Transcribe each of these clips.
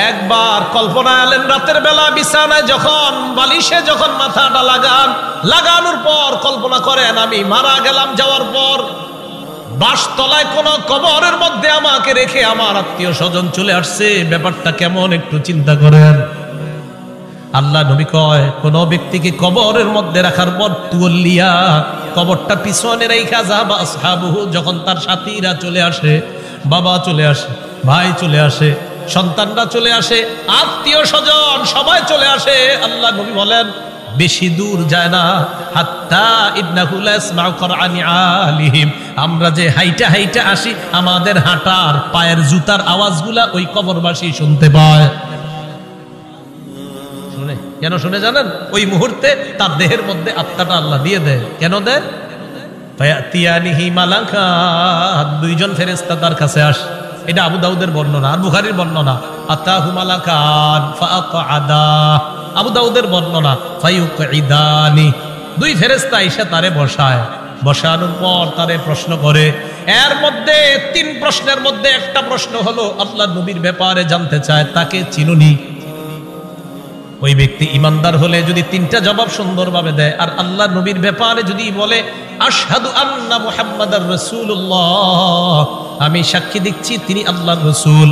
একবার কল্পনা এলেন, রাতের বেলা বিছানায় যখন বালিশে যখন মাথাটা লাগানোর পর কল্পনা করেন আমি মারা গেলাম, যাওয়ার পর বাসতলায় কোন কবরের মধ্যে আমাকে রেখে আমার আত্মীয় স্বজন চলে আসছে, ব্যাপারটা কেমন একটু চিন্তা করেন। আল্লাহ নবী কয়, কোন ব্যক্তিকে কবরের মধ্যে রাখার পর তুলিয়া কবরটা পিছনে রেখা যাবা আসহাবুহু, যখন তার সাথীরা চলে আসে, বাবা চলে আসে, ভাই চলে আসে, সন্তানরা চলে আসে, আত্মীয় স্বজন সবাই চলে আসে, আল্লাহ নবী বলেন বেশি দূর যায় না, হাত্তা ইন্নাহু লা ইয়াসমাউ কুরআনি আলিহিম, আমরা যে হাইটা হাইটা আসি আমাদের হাঁটার পায়ের জুতার আওয়াজগুলা ওই কবরবাসী শুনতে পায়। শুনে কেন শুনে জানেন? ওই মুহূর্তে তার দেহের মধ্যে আত্মাটা আল্লাহ দিয়ে দেয়। কেন দেয়? ফায়াতিয়ানিহি মালাকাত, দুইজন ফেরেশতা তার কাছে আসে। এটা আবু দাউদের বর্ণনা আর বুখারীর বর্ণনা। আতাহু মালাকান ফাআকআদা, আবু দাউদের বর্ণনা ফায়ুকঈদানি, দুই ফেরেশতা এসে তারে বসায়, বসানোর পর তারে প্রশ্ন করে। এর মধ্যে তিন প্রশ্নের মধ্যে একটা প্রশ্ন হলো আল্লাহর নবীর ব্যাপারে জানতে চায়, তাকে চিনুনি? ওই ব্যক্তি ইমানদার হলে যদি তিনটা জবাব সুন্দরভাবে দেয়, আর আল্লাহর নবীর ব্যাপারে যদি বলে আশহাদু আন্না মুহাম্মাদার রাসূলুল্লাহ, আমি সাক্ষী দিচ্ছি তিনি আল্লাহর রাসূল,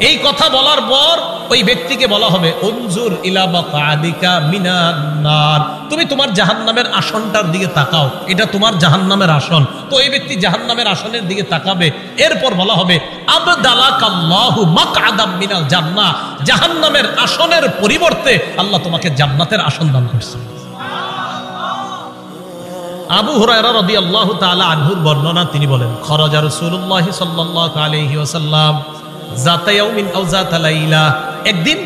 এই কথা বলার পর ওই ব্যক্তিকে বলা হবে উনজুর ইলা মাকআদিকা মিনান নার, তুমি তোমার জাহান্নামের আসনটার দিকে তাকাও, এটা তোমার জাহান্নামের আসন। তো এই ব্যক্তি জাহান্নামের আসনের দিকে তাকাবে। এরপর বলা হবে আবদালাকাল্লাহু মাকআদাম মিনাল জান্নাহ, জাহান্নামের আসনের পরিবর্তে আল্লাহ তোমাকে জান্নাতের আসন দান করেছেন। আবু হুরায়রা রাদিয়াল্লাহু তাআলা আনহুর বর্ণনা, তিনি বলেন খরাজা রাসূলুল্লাহ সাল্লাল্লাহু আলাইহি ওয়াসাল্লাম যাতা ইয়াউমিন আও যাতা লাইলা, একদিন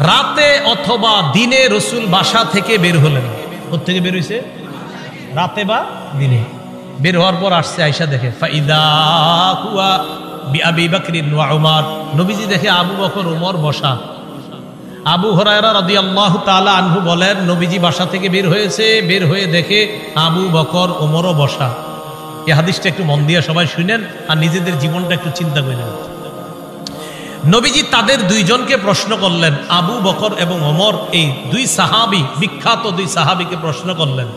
রাতে অথবা দিনে রাসূল বাসা থেকে বের হলেন। কোথা থেকে বের হইছে? রাতে বা দিনে। বের হওয়ার পর আসছে, আয়েশা দেখে ফাইদা হুয়া বিআবি বকরিন ওয়া উমর, নবীজি দেখে আবু বকর ওমর বসা। আবু হুরায়রা রাদিয়াল্লাহু তাআলা আনহু বলেন নবীজি বাসা থেকে বের হয়েছে, বের হয়ে দেখে আবু বকর ওমরও বসা। এই হাদিসটা একটু মন দিয়ে সবাই শুনেন আর নিজেদের জীবনটা একটু চিন্তা করে নেন। নবীজি তাদের দুইজনকে প্রশ্ন করলেন, আবু বকর এবং ওমর, এই দুই সাহাবী, বিখ্যাত দুই সাহাবীকে প্রশ্ন করলেন,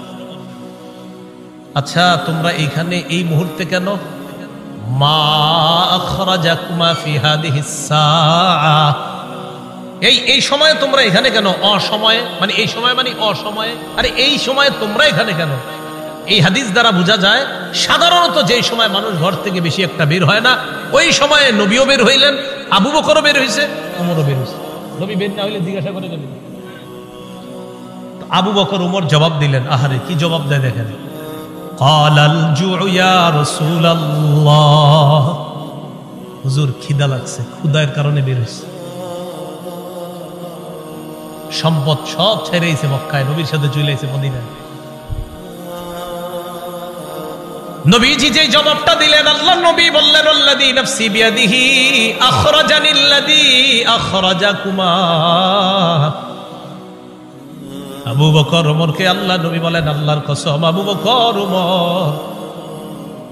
আচ্ছা তোমরা এইখানে এই মুহূর্তে কেন? মা আখরাজাকুমা ফি হাদিহিস সাআহ, এই সময়ে তোমরা এখানে কেন? অসময়ে মানে এই সময় মানে অসময়ে, আরে এই সময়ে তোমরা এখানে কেন? এই হাদিস দ্বারা বোঝা যায় সাধারণত যে সময় মানুষ ঘর থেকে বেশি একটা বের হয় না, ওই সময়ে নবীও বের হইলেন, আবু বকরও বের হয়েছে, ওমরও বের হয়েছে। নবী বের না হইলে জিজ্ঞাসা করে যাবেন। আবু বকর ওমর জবাব দিলেন, আহারে কি জবাব দেয় দেখেন, ক্বালাল জুউ ইয়া রাসূলুল্লাহ, হুজুর খিদা লাগছে, ক্ষুধার কারণে বের হইছে। সম্পদ সব ছেড়েছে মক্কায়, নবীর সাথে চলে এসেছে মদিনায়। নবীজি যে জবাবটা দিলেন, আল্লাহ নবী বললেন আল্লাযী নাফসি বিয়াদিহি আখরাজানিল্লাযী আখরাজাকুমা। আবু বকর ওমরকে আল্লাহ নবী বলেন, আল্লাহর কসম আবু বকর ওমর,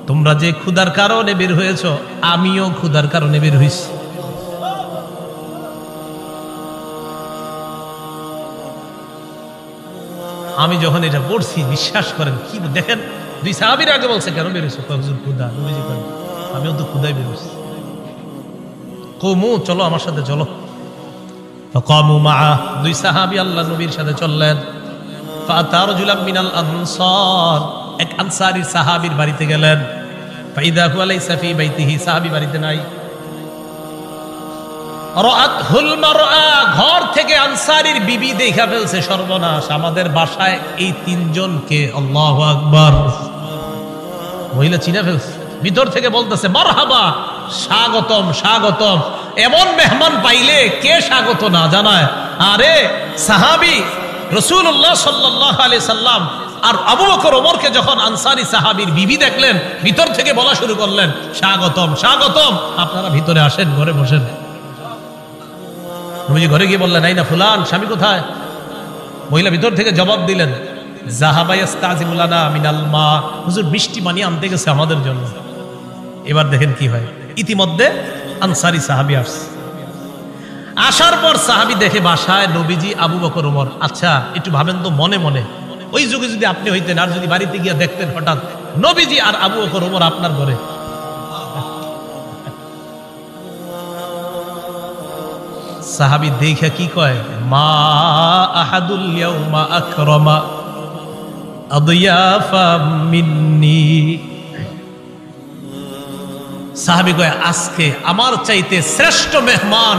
তোমরা যে ক্ষুধার কারণে বের হয়েছো, আমিও ক্ষুধার কারণে বের হইছি। আমি যখন এটা পড়ছি, বিশ্বাস করেন কি দেখেন, দুই সাহাবীর আগে বলছে কেন বেরোছো? হুজুর ক্ষুধা। নবীজি করেন আমিও তো ক্ষুধায় বেরোছি। কওমু চলো আমার সাথে চলো। ফাকামু মাআ, দুই সাহাবী আল্লাহ নবীর সাথে চললেন। ফাআতা রাজুলাম মিনাল আনসার, এক আনসারী সাহাবীর বাড়িতে গেলেন। ফাইদা হুয়া লাইসা ফি বাইতিহি, সাহাবী বাড়িতে নাই। রাআতহুল মারআ, ঘর থেকে আনসারীর বিবি দেখা ফেলছে, সর্বনাশ, আমাদের বাসায় এই তিনজনকে, আল্লাহু আকবার, মহিলা চিনা ফেলছে। ভিতর থেকে বলতেছে মারহাবা, স্বাগতম স্বাগতম। এমন মেহমান পাইলে কে স্বাগত না জানায়? আরে সাহাবী রাসূলুল্লাহ সাল্লাল্লাহু আলাইহি সাল্লাম আর আবু বকর ওমরকে যখন আনসারী সাহাবীর বিবি দেখলেন, ভিতর থেকে বলা শুরু করলেন স্বাগতম স্বাগতম, আপনারা ভিতরে আসেন, ঘরে বসেন। নবীজি ঘরে গিয়ে বললেন, আইনা ফুলান, স্বামী কোথায়? মহিলা ভিতর থেকে জবাব দিলেন, যাহাবা ইস্তাযিমু লানা মিনাল মা, হুজুর মিষ্টি পানি আনতে গেছে আমাদের জন্য। এবার দেখেন কি হয়, ইতিমধ্যে আনসারী সাহাবী আসছে। আসার পর সাহাবী দেখে বাসায় নবীজি, আবু বকর, ওমর। আচ্ছা একটু ভাবেন তো মনে মনে, ওই যুগে যদি আপনি হইতেন আর যদি বাড়িতে গিয়ে দেখতেন হঠাৎ নবীজি আর আবু বকর, ওমর আপনার ঘরে, সাহাবী দেখে কি কয়, মা আহাদুল ইয়াউমা আকরামা আদিয়াফা মিন্নি। সাহাবী কয় আজকে আমার চাইতে শ্রেষ্ঠ মেহমান,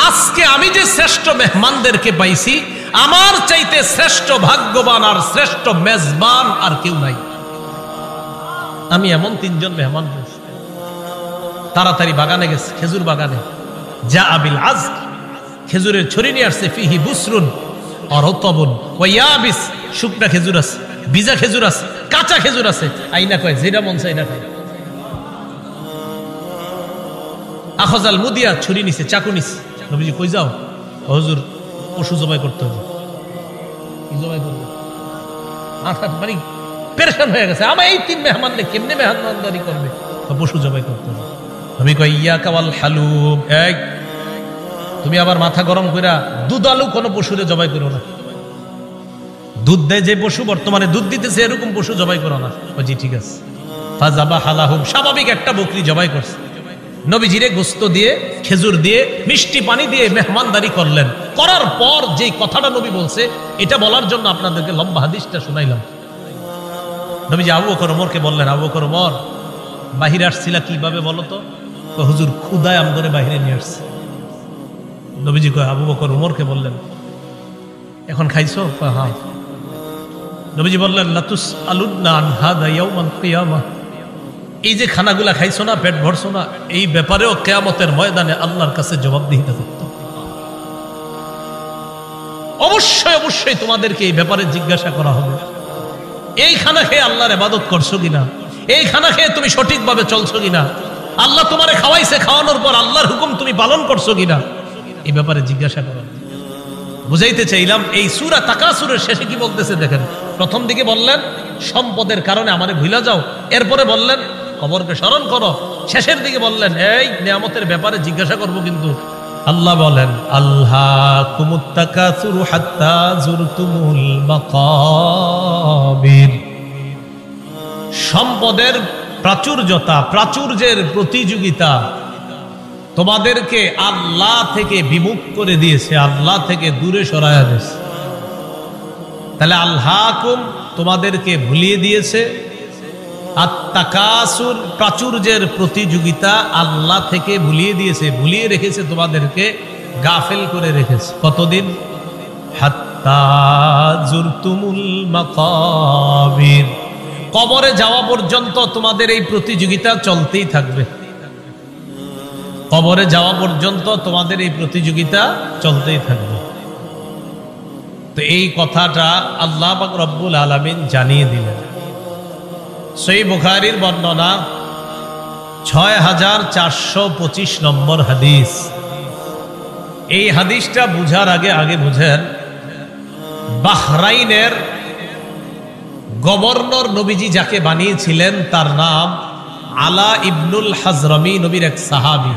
আজকে আমি যে শ্রেষ্ঠ মেহমানদেরকে পাইছি, আমার চাইতে শ্রেষ্ঠ ভাগ্যবান আর শ্রেষ্ঠ মেজবান আর কেউ নাই। আমি এমন 3 জন মেহমান পেয়েছি। তাড়াতাড়ি বাগানে গেছে, খেজুর বাগানে। যা আবিল আজক, খেজুরের ছড়ি নিয়ে আসছে। ফিহি বুসরুন অরতবুন ওয়া ইয়াবিস, শুকনা খেজুর আছে, ভিজা খেজুর আছে, কাঁচা খেজুর আছে। আইনা কয় যেটা মন চায় না খায়। আখজাল মুদিয়া, ছুরি নিছে, চাকু নিছে। নবীজি কই যাও? হুজুর পশু জবাই করতে হবে। কি জবাই করবে? মানে পেরেশান হয়ে গেছে। আমার এই 3 মেহমানকে কেমনে মেহমানদারি করবে? পশু জবাই করতে হবে। নবী কয় ইয়াকা ওয়াল হালুম, এই তুমি আবার মাথা গরম কইরা দুধালু কোনো পশুরে জবাই করো না। দুধ দেয় যে পশু, বর্তমানে দুধ দিতেছে, এরকম পশু জবাই করো না। জি ঠিক আছে। ফাজাবা হালাহুম, স্বাভাবিক একটা বকরি জবাই করছে। নবীজিরে গোস্ত দিয়ে, খেজুর দিয়ে, মিষ্টি পানি দিয়ে মেহমানদারি করলেন। করার পর যে কথাটা নবী বলছে, এটা বলার জন্য আপনাদেরকে লম্বা হাদিসটা শুনাইলাম। নবীজি আবু বকর ওমরকে বললেন, আবু বকর ওমর, বাহিরে আসছিলা কিভাবে বলো তো? হুজুর ক্ষুধায় আমগরে বাহিরে নিয়ে আসছে। নবীজি কয়, আবু বকর ওমরকে বললেন, এখন খাইছো? হ্যাঁ। নবীজি বললেন, লাতুস আলুন্না আন হাদা ইয়াউমাল কিয়ামাহ, এই যে খানাগুলা খাইছো না, পেট ভরছো না, এই ব্যাপারেও কিয়ামতের ময়দানে আল্লাহর কাছে জবাবদিহিতা করতে হবে। অবশ্যই অবশ্যই তোমাদেরকে এই ব্যাপারে জিজ্ঞাসা করা হবে। এই খানা খেয়ে আল্লাহর ইবাদত করছো কিনা? এই খানা খেয়ে তুমি সঠিকভাবে চলছো কিনা? আল্লাহ তোমারে খাওয়াইছে, খাওয়ানোর পর আল্লাহর হুকুম তুমি পালন করছো কিনা? এই ব্যাপারে জিজ্ঞাসা করা। বুঝাইতে চাইলাম, এই সূরা তাকাসুরের শেষে কি বলতেছে দেখেন। প্রথম দিকে বললেন সম্পদের কারণে আমারে ভুলা যাও, এরপরে বললেন কবরকে স্মরণ করো, শেষের দিকে বললেন এই নিয়ামতের ব্যাপারে জিজ্ঞাসা করব কিন্তু। আল্লাহ বলেন, আল্লাহকুমুত তাকাসুরু হাত্তা যুরতুমুল মাকাবির, সম্পদের প্রাচুর্যতা, প্রাচুর্যের প্রতিযোগিতা তোমাদেরকে আল্লাহ থেকে বিমুখ করে দিয়েছে, আল্লাহ থেকে দূরে সরায়া দিয়েছে। তাহলে আল্লাহকুম তোমাদেরকে ভুলিয়ে দিয়েছে, আত-তাকাসুর প্রাচুর্যের প্রতিযোগিতা আল্লাহ থেকে ভুলিয়ে দিয়েছে, ভুলিয়ে রেখেছে, তোমাদেরকে গাফেল করে রেখেছে। কতদিন? হাত্তা যুরতুমুল মাকাবির, কবরে যাওয়া পর্যন্ত তোমাদের এই প্রতিযোগিতা চলতেই থাকবে। কবরে যাওয়া পর্যন্ত তোমাদের এই প্রতিযোগিতা চলতেই থাকবে। তো এই কথাটা আল্লাহ পাক রব্বুল আলামিন জানিয়ে দিলেন। সহিহ বুখারীর বর্ণনা ৬৪২৫ নম্বর হাদিস। এই হাদিসটা বুঝার আগে বুঝেন, বাহরাইনের গভর্নর নবীজি যাকে বানিয়েছিলেন তার নাম আলা ইবনুল হাজরামি, নবীর এক সাহাবী।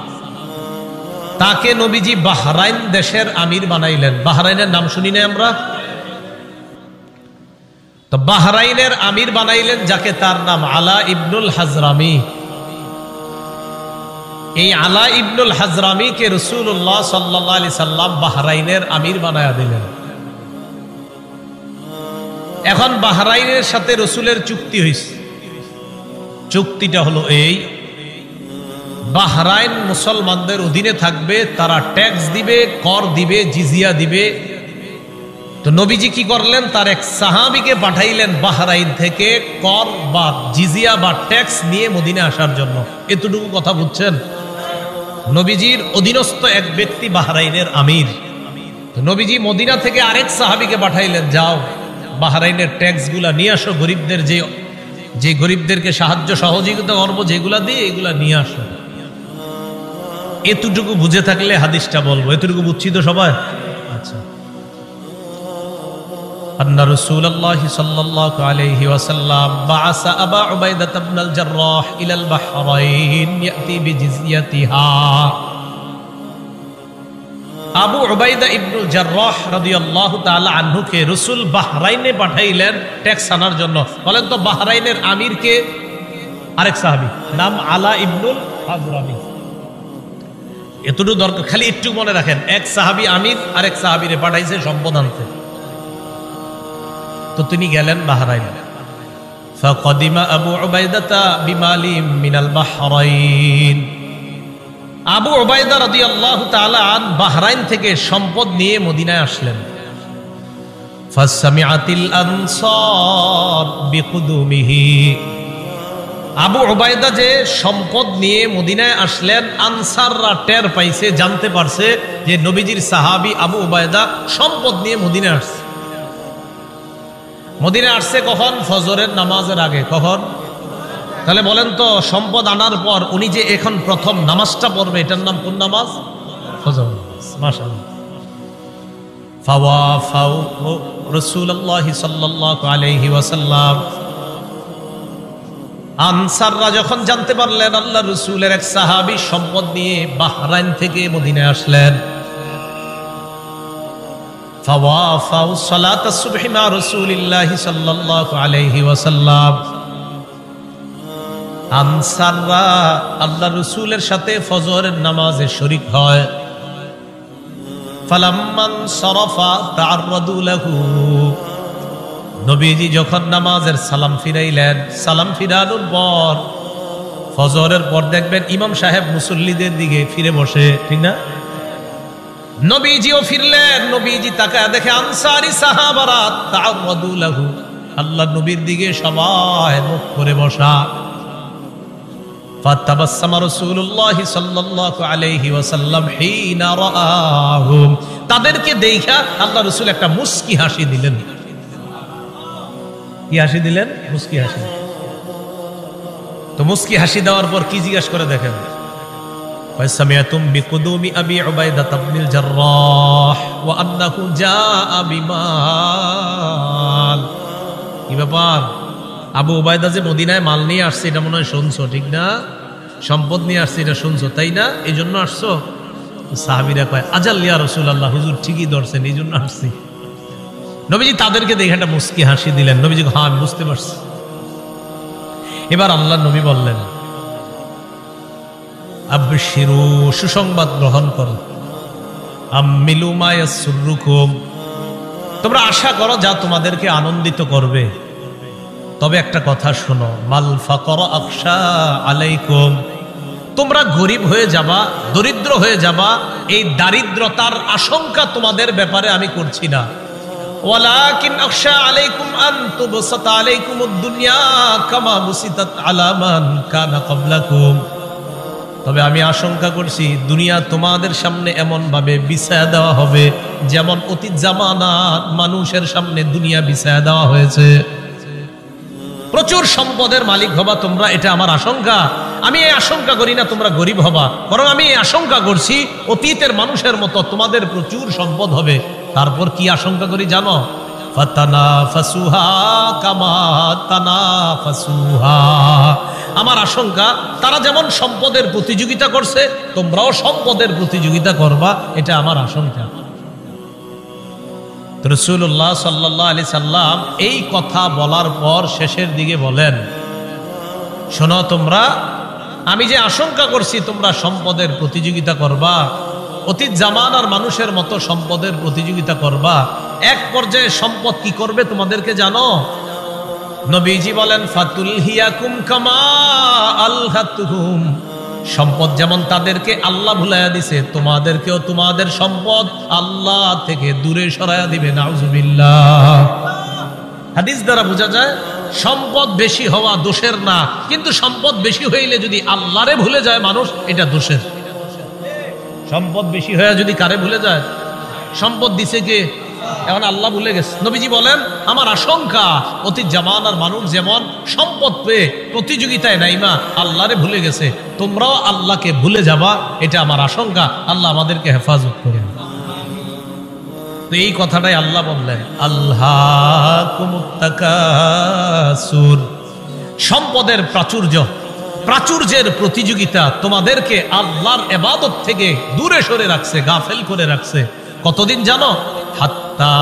তাকে নবীজি বাহরাইন দেশের আমির বানাইলেন। বাহরাইনের নাম শুনি না আমরা? তো বাহরাইনের আমির বানাইলেন যাকে, তার নাম আলা ইবনুল হাজরামি। এই আলা ইবনুল হাজরামিকে রাসূলুল্লাহ সাল্লাল্লাহু আলাইহি সাল্লাম বাহরাইনের আমির বানায়া দিলেন। এখন বাহরাইনের সাথে রসুলের চুক্তি হয়েছে। চুক্তিটা হলো এই, বাহরাইন মুসলমানদের অধীনে থাকবে, তারা ট্যাক্স দিবে, কর দিবে, জিজিয়া দিবে। তো নবীজি কি করলেন, তার এক সাহাবীকে পাঠাইলেন বাহরাইন থেকে কর বা জিজিয়া বা ট্যাক্স নিয়ে মদিনে আসার জন্য। এতটুকু কথা বুঝছেন? নবীজির অধীনস্থ এক ব্যক্তি বাহরাইনের আমির। তো নবীজি মদিনা থেকে আরেক সাহাবীকে পাঠাইলেন, যাও বাহরাইনের ট্যাক্স গুলা নিয়ে আসো, গরিবদের যে গরিবদেরকে সাহায্য সহযোগিতা করবো যেগুলা দিয়ে, এগুলা নিয়ে আসো। এতটুকু বুঝে থাকলে হাদিসটা বলবো। এতটুকু বুঝছি তো সবাই? আচ্ছা। আন্না রাসূলুল্লাহ সাল্লাল্লাহু আলাইহি ওয়াসাল্লাম বাআসা আবা উবাইদা ইবনুল জাররাহ ইলাল বাহরাইন ইয়াতি বিজিজিয়াতিহা। আবু উবাইদা ইবনুল জাররাহ রাদিয়াল্লাহু তাআলা আনহুকে রাসূল বাহরাইনে পাঠাইলেন ট্যাক্স আনার জন্য। বলেন তো বাহরাইনের আমিরকে? আরেক সাহাবী, নাম আলা ইবনুল হাজরামি। এতটুকু দরকার, খালি একটু মনে রাখেন, এক সাহাবী আমির, আরেক সাহাবীরে পাঠাইছে সম্পদ আনতে। তো তিনি গেলেন বাহরাইন। ফাকাদিমা আবু উবাইদাতা বিমালিম মিনাল বাহরাইন। আবু উবাইদা রাদিয়াল্লাহু তাআলা আন বাহরাইন থেকে সম্পদ নিয়ে মদিনায় আসলেন। ফাসামিআতিল আনসার বিকুদুমিহি। আবু উবাইদা যে সম্পদ নিয়ে মদিনায় আসলেন, আনসাররা টের পাইছে, জানতে পারছে যে নবীজির সাহাবী আবু উবাইদা সম্পদ নিয়ে মদিনায় আসছে। মদিনায় আসছে কখন? ফজরের নামাজের আগে। কখন? তাহলে বলেন তো, সম্পদ আনার পর উনি যে এখন প্রথম নামাজটা পড়বে, এটার নাম কোন নামাজ? ফজর নামাজ। মাশাআল্লাহ। ফাওয়াফাউ রাসূলুল্লাহ সাল্লাল্লাহু আলাইহি ওয়াসাল্লাম। আনসাররা যখন জানতে পারলেন আল্লাহর রাসূলের এক সাহাবী সম্পদ নিয়ে বাহরাইন থেকে মদিনায় আসলেন, ফাওয়াফাউ সালাতাস সুবহি মা রাসূলিল্লাহ সাল্লাল্লাহু আলাইহি ওয়াসাল্লাম। আনসাররা আল্লাহর রাসূলের সাথে ফজরের নামাজে শরীক হয়। ফালাম্মান সারাফা তাআররাদু লাহু। নবীজি যখন নামাজের সালাম ফিরাইলেন, সালাম ফিরানোর পর ফজরের পর দেখবেন ইমাম সাহেব মুসল্লিদের দিকে ফিরে বসে, ঠিক না? নবীজিও ফিরলেন, নবীজি তাকায় দেখে আনসারী সাহাবারা তাআররাদু লাহু, আল্লাহর নবীর দিকে সবাই মুখ করে বসা। ফাতাবাসসামা রাসূলুল্লাহ সাল্লাল্লাহু আলাইহি ওয়াসাল্লাম হিনা রাআহুম। তাদেরকে দেখা আল্লাহর রাসূল একটা মুস্কি হাসি দিলেন। কি হাসি দিলেন? মুস্কি হাসি। তো মুস্কি হাসি দেওয়ার পর কি জিজ্ঞাসা করে দেখেন, ফাসামিআতুম বিকুদুমি আবি উবাইদা ইবনুল জাররাহ ওয়া আন্নাহু জাআ বিমাল। কি ব্যাপার? আবু উবাইদা যে মদিনায় মাল নিয়ে আসছে, এটা মনে হয় শুনছো, ঠিক না? সম্পদ নিয়ে আসছে, এটা শুনছো, তাই না? এই জন্য আসছো? সাহাবীরা কয়, আজাল ইয়া রাসূলুল্লাহ, হুজুর ঠিকই ধরছেন, এই জন্য আসছি। নবীজি তাদেরকে দেখে একটা মুস্কি হাসি দিলেন। নবীজি, হ্যাঁ আমি বুঝতে পারছি। এবার আল্লাহর নবী বললেন, আবশিরু, সুসংবাদ গ্রহণ করো, আম্মিলু মা ইয়াসুররুকুম, তোমরা আশা করো যা তোমাদেরকে আনন্দিত করবে। তবে একটা কথা শোনো, মাল ফাকর আখশা আলাইকুম, তোমরা গরিব হয়ে যাবা, দরিদ্র হয়ে যাবা, এই দারিদ্রতার আশঙ্কা তোমাদের ব্যাপারে আমি করছি না। ওয়ালাকিন আখশা আলাইকুম আন তুবসাতা আলাইকুমুদ দুনিয়া কামা বুসিতাত আলা মান কানা ক্বাবলাকুম, তবে আমি আশঙ্কা করছি দুনিয়া তোমাদের সামনে এমন ভাবে বিছায়া দেওয়া হবে যেমন অতীত জামানার মানুষের সামনে দুনিয়া বিছায়া দেওয়া হয়েছে। প্রচুর সম্পদের মালিক হবা তোমরা, এটা আমার আশঙ্কা। আমি এই আশঙ্কা করি না তোমরা গরিব হবা, বরং আমি এই আশঙ্কা করছি অতীতের মানুষের মতো তোমাদের প্রচুর সম্পদ হবে। তারপর কি আশঙ্কা করি জানো? ফাতানাফাসুহা কামা তানাফাসুহা, আমার আশঙ্কা তারা যেমন সম্পদের প্রতিযোগিতা করছে তোমরাও সম্পদের প্রতিযোগিতা করবা, এটা আমার আশঙ্কা। রাসূলুল্লাহ সাল্লাল্লাহু আলাইহি সাল্লাম এই কথা বলার পর শেষের দিকে বলেন, শোনো তোমরা, আমি যে আশঙ্কা করছি তোমরা সম্পদের প্রতিযোগিতা করবা, অতীত জামানার মানুষের মতো সম্পদের প্রতিযোগিতা করবা, এক পর্যায়ে সম্পদ কি করবে তোমাদেরকে জানো? নবীজি বলেন, ফাতুলহিয়াকুম কামা আলহাতুহুম, সম্পদ যেমন তাদেরকে আল্লাহ ভুলাইয়া দিছে, তোমাদেরকেও তোমাদের সম্পদ আল্লাহ থেকে দূরে সরাইয়া দিবে। নাউজুবিল্লাহ। হাদিস দ্বারা বোঝা যায় সম্পদ বেশি হওয়া দোষের না, কিন্তু সম্পদ বেশি হইলে যদি আল্লাহরে ভুলে যায় মানুষ, এটা দোষের। সম্পদ বেশি হয়ে যদি কারে ভুলে যায়? সম্পদ দিছে কে? এখন আল্লাহ ভুলে গেছে। নবীজি বলেন, আমার আশঙ্কা অতীত জামানার মানুষ যেমন সম্পদ পেয়ে প্রতিযোগিতায় নাইমা আল্লাহরে ভুলে গেছে, তোমরাও আল্লাহকে ভুলে যাবা, এটা আমার আশঙ্কা। আল্লাহ আমাদেরকে হেফাজত করেন। তো এই কথাটাই আল্লাহ বললেন, আল্লাহকুমুত তাকাসুর, সম্পদের প্রাচুর্য, প্রাচুর্যের প্রতিযোগিতা তোমাদেরকে আল্লাহর ইবাদত থেকে দূরে সরে রাখছে, গাফেল করে রাখছে। কতদিন জানো? হাত্তা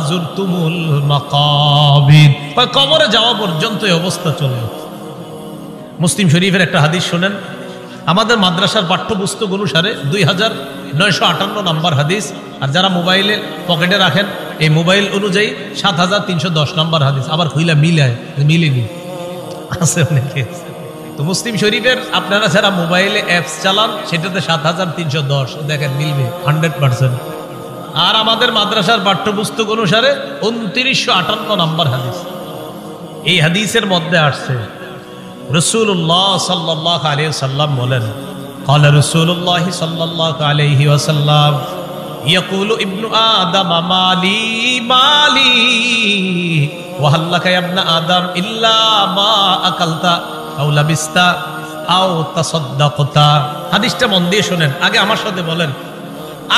যুরতুমুল মাকাবির, কবরে যাওয়া পর্যন্ত এই অবস্থা চলল। মুসলিম শরীফের একটা হাদিস শুনেন, আমাদের মাদ্রাসার পাঠ্যপুস্তক অনুসারে 2958 নম্বর হাদিস, আর যারা মোবাইলে পকেটে রাখেন এই মোবাইল অনুযায়ী 7310 নম্বর হাদিস। আবার কইলা মিলেনি আছে অনেকে। তো মুসলিম শরীফের আপনারা যারা মোবাইলে অ্যাপস চালান সেটাতে 7310 দেখেন মিলবে 100%। আর আমাদের মাদ্রাসার পাঠ্যপুস্তক অনুসারে 2958 নম্বর হাদিস। এই হাদিসের মধ্যে আসছে রাসূলুল্লাহ সাল্লাল্লাহু আলাইহি ওয়াসাল্লাম বলেন, قال رسول الله صلى الله عليه وسلم يقول ابن آدم مالي مالي وهل لك يا ابن آدم إلا ما أكلت أو لبست أو تصدقت। হাদিসটা মন দিয়ে শুনেন, আগে আমার সাথে বলেন।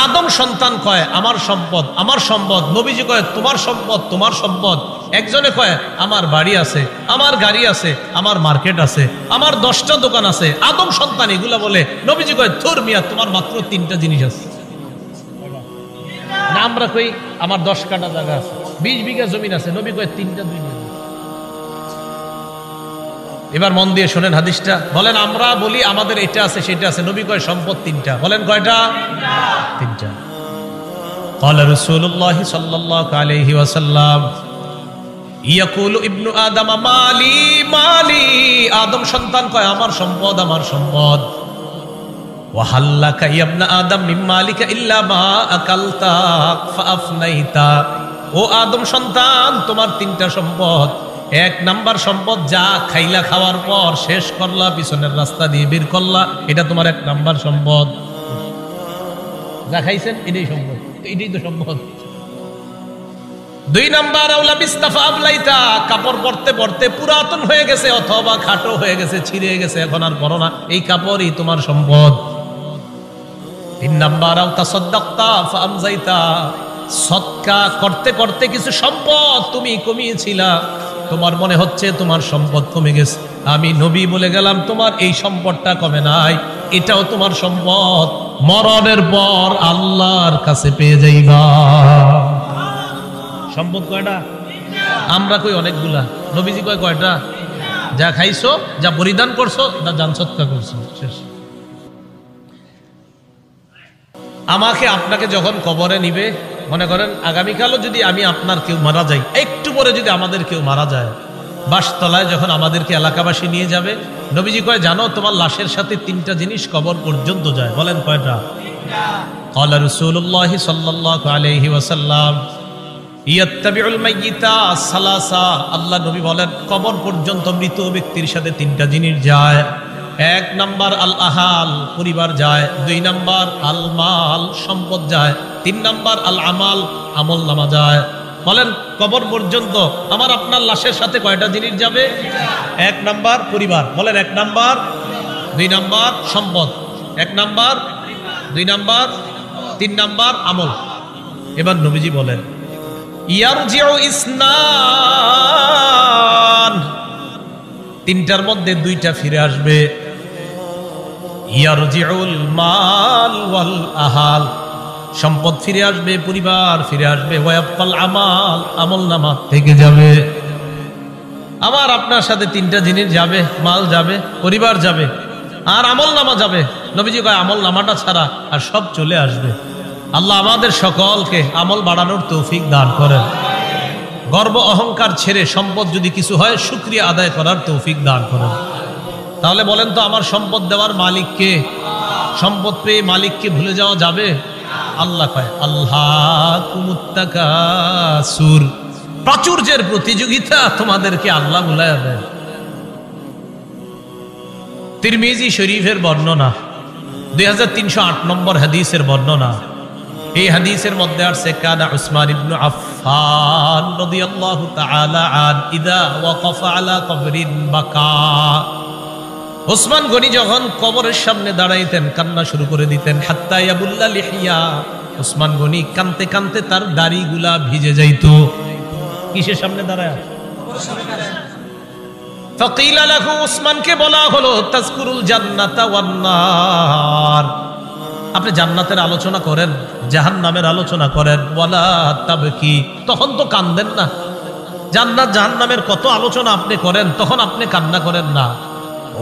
আদম সন্তান কয় আমার সম্পদ আমার সম্পদ, নবীজি কয় তোমার সম্পদ তোমার সম্পদ। একজনে কয় আমার বাড়ি আছে, আমার গাড়ি আছে, আমার মার্কেট আছে, আমার 10টা দোকান আছে। আদম সন্তান এগুলা বলে, নবীজি কয় ধুর মিয়া তোমার মাত্র 3টা জিনিস আছে। না আমরা কই আমার 10 কাঠা জায়গা আছে, 20 বিঘা জমিন আছে, নবী কয় 3টা 2 বিঘা। এবার মন দিয়ে শোনেন হাদিসটা, বলেন আমরা বলি আমাদের এটা আছে সেটা আছে, নবী কয় সম্পদ 3টা। বলেন কয়টা? 3টা। قال رسول الله صلى الله عليه وسلم يقول ابن آدم مالي مالي আদম সন্তান কয় আমার সম্পদ আমার সম্পদ। وهل لك يا ابن آدم من مالك إلا ما أكلت فأفنيت। ও আদম সন্তান তোমার 3টা সম্পদ। 1 নাম্বার সম্পদ যা খাইলা, খাওয়ার পর শেষ করলা, পিছনের রাস্তা দিয়ে বের করলা, এটা তোমার 1 নাম্বার সম্পদ। যা খাইছেন এটাই সম্পদ, এটাই তো সম্পদ। 2 নাম্বার আউলা বিস্তাফা আবলাইতা, কাপড় পরতে পরতে পুরাতন হয়ে গেছে অথবা খাটো হয়ে গেছে, ছিঁড়ে গেছে, এখন আর পরো না, এই কাপড়ই তোমার সম্পদ। 3 নাম্বার আও তাসাদদাকতা ফাআমজাইতা, সদকা করতে করতে কিছু সম্পদ তুমি কমিয়েছিলা, তোমার মনে হচ্ছে তোমার সম্পদ কমে গেছে, আমি নবী বলে গেলাম তোমার এই সম্পদটা কমে নাই, এটাও তোমার সম্পদ, মরণের পর আল্লাহর কাছে পেয়ে যাইবা। সম্পদ কয়টা? আমরা কই অনেকগুলা, নবীজি কয় কয়টা? যা খাইছো, যা পরিধান করছো, যা জান সৎকা করছো, শেষ। আমাকে আপনাকে যখন কবরে নিবে, মনে করেন আগামীকালও যদি আমি আপনার কেউ মারা যাই, একটু পরে যদি আমাদের কেউ মারা যায়, বাসতলায় যখন আমাদেরকে এলাকাবাসী নিয়ে যাবে, নবীজি কয় জানো তোমার লাশের সাথে 3টা জিনিস কবর পর্যন্ত যায়। বলেন কয়টা? قال رسول الله صلى الله عليه وسلم يتبع الميت ثلاثه। আল্লাহ নবী বলেন কবর পর্যন্ত মৃত ব্যক্তির সাথে 3টা জিনিস যায়। 1 নাম্বার আল আহাল, পরিবার যায়। 2 নাম্বার আল মাল, সম্পদ যায়। 3 নাম্বার আল আমাল, আমল নামা যায়। বলেন কবর পর্যন্ত আমার আপনার লাশের সাথে কয়টা জিনিস যাবে? 1 নাম্বার পরিবার, বলেন 1 নাম্বার, 2 নাম্বার সম্পদ, 1 নাম্বার, 2 নাম্বার, 3 নাম্বার আমল। এবার নবীজি বলেন ইয়ারজিউ ইসনান, 3টার মধ্যে 2টা ফিরে আসবে। ইয়ারজিউল মাল ওয়াল আহাল, সম্পদ ফিরে আসবে, পরিবার ফিরে আসবে। ওয়ায়াবকাল আমাল, আমল নামা থেকে যাবে। আবার আপনার সাথে 3টা জিনিস যাবে, মাল যাবে, পরিবার যাবে, আর আমল নামা যাবে। নবীজি কয় আমল নামাটা ছাড়া আর সব চলে আসবে। আল্লাহ আমাদের সকলকে আমল বাড়ানোর তৌফিক দান করেন। গর্ব অহংকার ছেড়ে সম্পদ যদি কিছু হয় শুকরিয়া আদায় করার তৌফিক দান করেন। তাহলে বলেন তো আমার সম্পদ দেওয়ার মালিককে? সম্পদ পেয়ে মালিককে ভুলে যাওয়া যাবে? আল্লাহ কয় আল্লাহকুমুত্তাকাসুর, প্রাচুর্যের প্রতিযোগিতা তোমাদেরকে আল্লাহ ভুলাইয়া দেয়। তিরমিজি শরীফের বর্ণনা, 2308 নম্বর হাদিসের বর্ণনা। এই হাদিসের মধ্যে আসছে কানা উসমান ইবনে আফফান রাদিয়াল্লাহু তাআলা আন ইদা ওয়াকাফা আলা কবরিন বাকা। ওসমান গনি যখন কবরের সামনে দাঁড়াইতেন কান্না শুরু করে দিতেন। হাত্তা ইয়াবুল্লা লিহিয়া, ওসমান গনি কানতে কানতে তার দাড়িগুলা ভিজে যাইতো। কিসের সামনে দাঁড়ায়? ফাকিলা লাহু, উসমানকে বলা হলো, তাজকুরুল জান্নাতা ওয়ান নার, আপনি জান্নাতের আলোচনা করেন, জাহান্নামের আলোচনা করেন, ওয়ালা তাবকি, তখন তো কান্দেন না। জান্নাত জাহান্নামের কত আলোচনা আপনি করেন, তখন আপনি কান্না করেন না।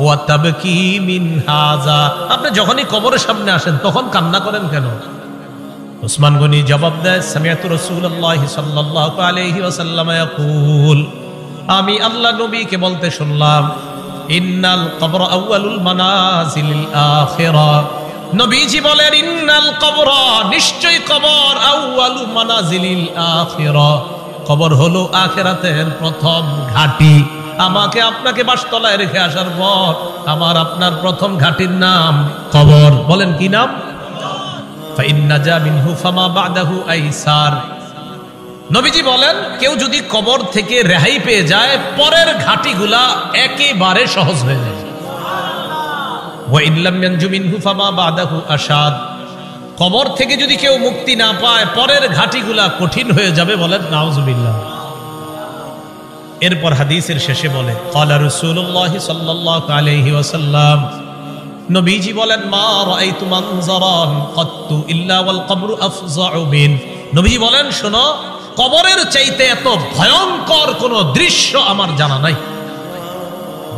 ওয়া তাবকি মিন হাযা, আপনি যখনই কবরের সামনে আসেন তখন কান্না করেন কেন? উসমান গনি জবাব দেয়, সামিআতু রাসূলুল্লাহি সাল্লাল্লাহু আলাইহি ওয়াসাল্লাম ইয়াকুল, আমি আল্লাহ নবীকে বলতে শুনলাম, ইন্নাল কবর আউয়ালুল মানাজিলিল আখিরা, নবীজি বলেন, ইন্নাল কবর, নিশ্চয় কবর, আউয়ালু মানাজিলিল আখিরা, কবর হলো আখিরাতের প্রথম ঘাঁটি। আমাকে আপনাকে বাসতলায় রেখে আসার পর আমার আপনার প্রথম ঘাঁটির নাম কবর। বলেন কি নাম? ফাইন্নাজা মিনহু ফামা বাদাহু আইসার, নবীজি বলেন, কেউ যদি কবর থেকে রেহাই পেয়ে যায়, পরের ঘাটিগুলা একেবারে সহজ হয়ে যায়। ওয়া ইন লাম ইয়ানজু মিনহু ফামা বাদাহু আশাদ, কবর থেকে যদি কেউ মুক্তি না পায়, পরের ঘাটিগুলা কঠিন হয়ে যাবে। বলেন নাউজুবিল্লাহ। এরপর হাদিসের শেষে বলে, ক্বালা রাসূলুল্লাহ সাল্লাল্লাহু আলাইহি ওয়াসাল্লাম, নবীজি বলেন, মা রাআইতু মানজারান কাত্তু ইল্লা ওয়াল কবরু আফযাউ মিন, নবীজি বলেন, শোনো, কবরের চাইতে এত ভয়ঙ্কর কোন দৃশ্য আমার জানা নাই।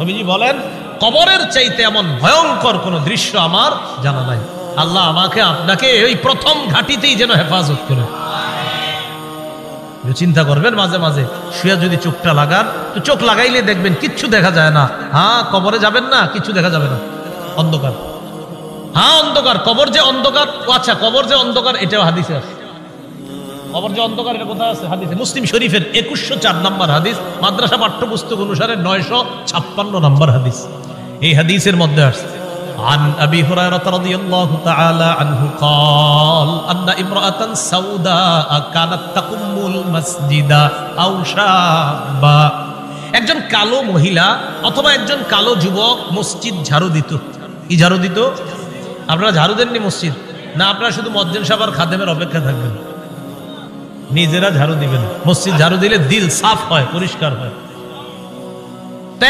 নবীজি বলেন, কবরের চাইতে এমন ভয়ঙ্কর কোন দৃশ্য আমার জানা নাই। আল্লাহ আমাকে আপনাকে ওই প্রথম ঘাটিতেই যেন হেফাজত করে। চিন্তা করবেন, মাঝে মাঝে শুয়ে যদি চোখটা লাগান, তো চোখ লাগাইলে দেখবেন কিচ্ছু দেখা যায় না। হ্যাঁ, কবরে যাবেন না, কিছু দেখা যাবে না, অন্ধকার। হ্যাঁ, অন্ধকার, কবর যে অন্ধকার। আচ্ছা, কবর যে অন্ধকার এটাও হাদিসে আছে। কবর যে অন্ধকার এটা কোথায় আছে? হাদিসে। মুসলিম শরীফের 2104 নম্বর হাদিস, মাদ্রাসা পাঠ্যপুস্তক অনুসারে 956 নম্বর হাদিস। এই হাদিসের মধ্যে আসছে, عن أبي هريرة رضي الله تعالى عنه قال أن امرأة سوداء كانت تقم المسجد أو شابا, একজন কালো মহিলা অথবা একজন কালো যুবক মসজিদ ঝাড়ু দিত। কি ঝাড়ু দিত? আপনারা ঝাড়ু দেননি মসজিদ? না, আপনারা শুধু মুয়াজ্জিন সাহেব আর খাদেমের অপেক্ষা থাকবেন, নিজেরা ঝাড়ু দিবেন। মসজিদ ঝাড়ু দিলে দিল সাফ হয়, পরিষ্কার হয়।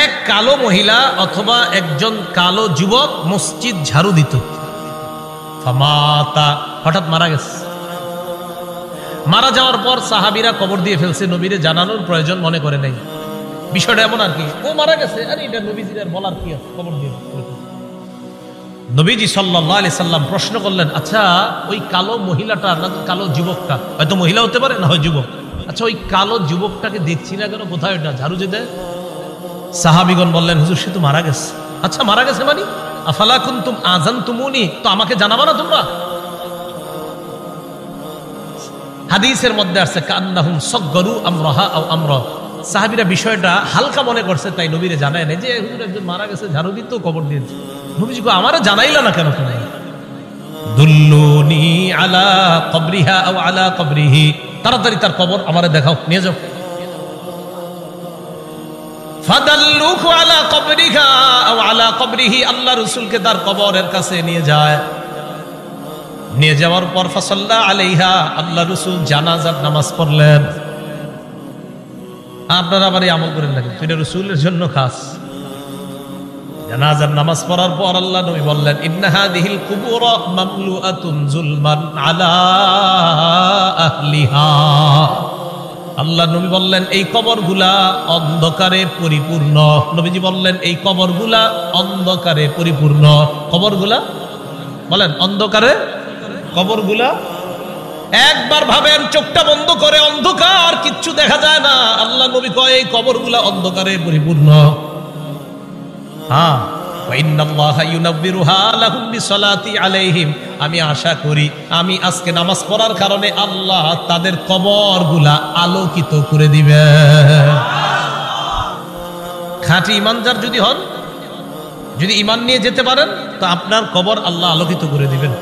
এক কালো মহিলা অথবা একজন কালো যুবক মসজিদ ঝাড়ু দিত। ফামাতা, হঠাৎ মারা গেছে। মারা যাওয়ার পর সাহাবীরা কবর দিয়ে ফেলছে, নবীরে জানানোর প্রয়োজন মনে করে নাই। বিষয়টা এমন আর কি, ও মারা গেছে, আরে এটা নবীজির আর বলার কি আছে, কবর দিয়ে। নবীজি সাল্লাল্লাহু আলাইহি সাল্লাম প্রশ্ন করলেন, আচ্ছা ওই কালো মহিলাটা না কালো যুবকটা, হয়তো মহিলা হতে পারে, না হয় যুবক, আচ্ছা ওই কালো যুবকটাকে দেখছি না কেন, কোথায় ওটা ঝাড়ু যে দেয়? সাহাবীগণ বললেন, হুজুর সে তো মারা গেছে। আচ্ছা মারা গেছে মানে? আফালা কুনতুম আযানতুমুনি, তো আমাকে জানাবা না তোমরা? হাদিসের মধ্যে আছে, কান্নাহুম সাগগারু আমরাহা আও আমরা, সাহাবীরা বিষয়টা হালকা মনে করছে, তাই নবীরে জানায় না যে হুজুর একজন মারা গেছে, ঝাড়ু দিত, কবর দিয়েছে। নবীজি কো, আমারে জানাইলা না কেন তুমি? দুল্লুনি আলা কবরিহা আও আলা কবরিহি, তাড়াতাড়ি তার কবর আমারে দেখাও, নিয়ে যাও। ফাদাল্লুহু আলা কবরিহা আও আলা কবরিহি, আল্লাহ রাসূলকে তার কবরের কাছে নিয়ে যায়। নিয়ে যাওয়ার পর ফাসাল্লা আলাইহা, আল্লাহ রাসূল জানাজার নামাজ পড়লেন। আপনারা আবার এই আমল করেন না, কিন্তু এটা রাসূলের জন্য খাস। জানাজার নামাজ পড়ার পর আল্লাহ নবী বললেন, ইন্না হাদিহিল কুবুর মামলুআতুন যুলমান আলা আহলিহা, আল্লাহ নবী বললেন এই কবরগুলা অন্ধকারে পরিপূর্ণ। নবীজি বললেন এই কবরগুলা অন্ধকারে পরিপূর্ণ। কবরগুলা বলেন অন্ধকারে, কবরগুলা একবার ভাবেন, চোখটা বন্ধ করে, অন্ধকার, কিচ্ছু দেখা যায় না। আল্লাহ নবী কয় এই কবরগুলা অন্ধকারে পরিপূর্ণ। হ্যাঁ, আমি আশা করি আমি আজকে নামাজ পড়ার কারণে আল্লাহ তাদের কবরগুলা আলোকিত করে দিবে। খাঁটি ইমানদার যদি হন, যদি ইমান নিয়ে যেতে পারেন, তো আপনার কবর আল্লাহ আলোকিত করে দিবেন।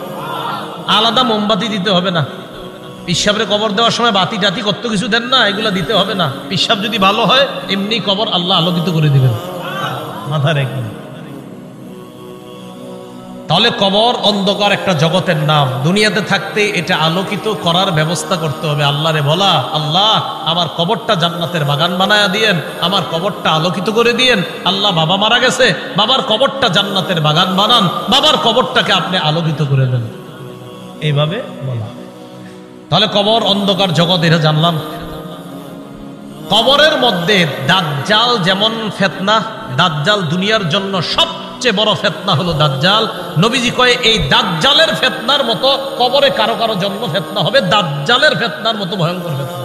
আলাদা মোমবাতি দিতে হবে না। পিসাবের কবর দেওয়ার সময় বাতি টাতি কত কিছু দেন না, এগুলা দিতে হবে না। পিসাব যদি ভালো হয়, এমনি কবর আল্লাহ আলোকিত করে দিবেন। মাথা রেখে তাহলে কবর অন্ধকার একটা জগতের নাম, দুনিয়াতে থাকতে এটা আলোকিত করার ব্যবস্থা করতে হবে। আল্লাহরে বলা, আল্লাহ আমার কবরটা জান্নাতের বাগান বানায়া দিয়েন, আমার কবরটা আলোকিত করে দিয়েন। আল্লাহ বাবা মারা গেছে, বাবার কবরটা জান্নাতের বাগান বানান, বাবার কবরটাকে আপনি আলোকিত করে দেন, এইভাবে বলা। তাহলে কবর অন্ধকার জগৎ, এটা জানলাম। কবরের মধ্যে দাজ্জাল যেমন ফিতনা, দাজ্জাল দুনিয়ার জন্য সবচেয়ে বড় ফিতনা হলো দাজ্জাল। নবীজি কয় এই দাজ্জালের ফিতনার মতো কবরে কারো কারো জন্ম ফিতনা হবে, দাজ্জালের ফিতনার মতো ভয়ঙ্কর ফিতনা।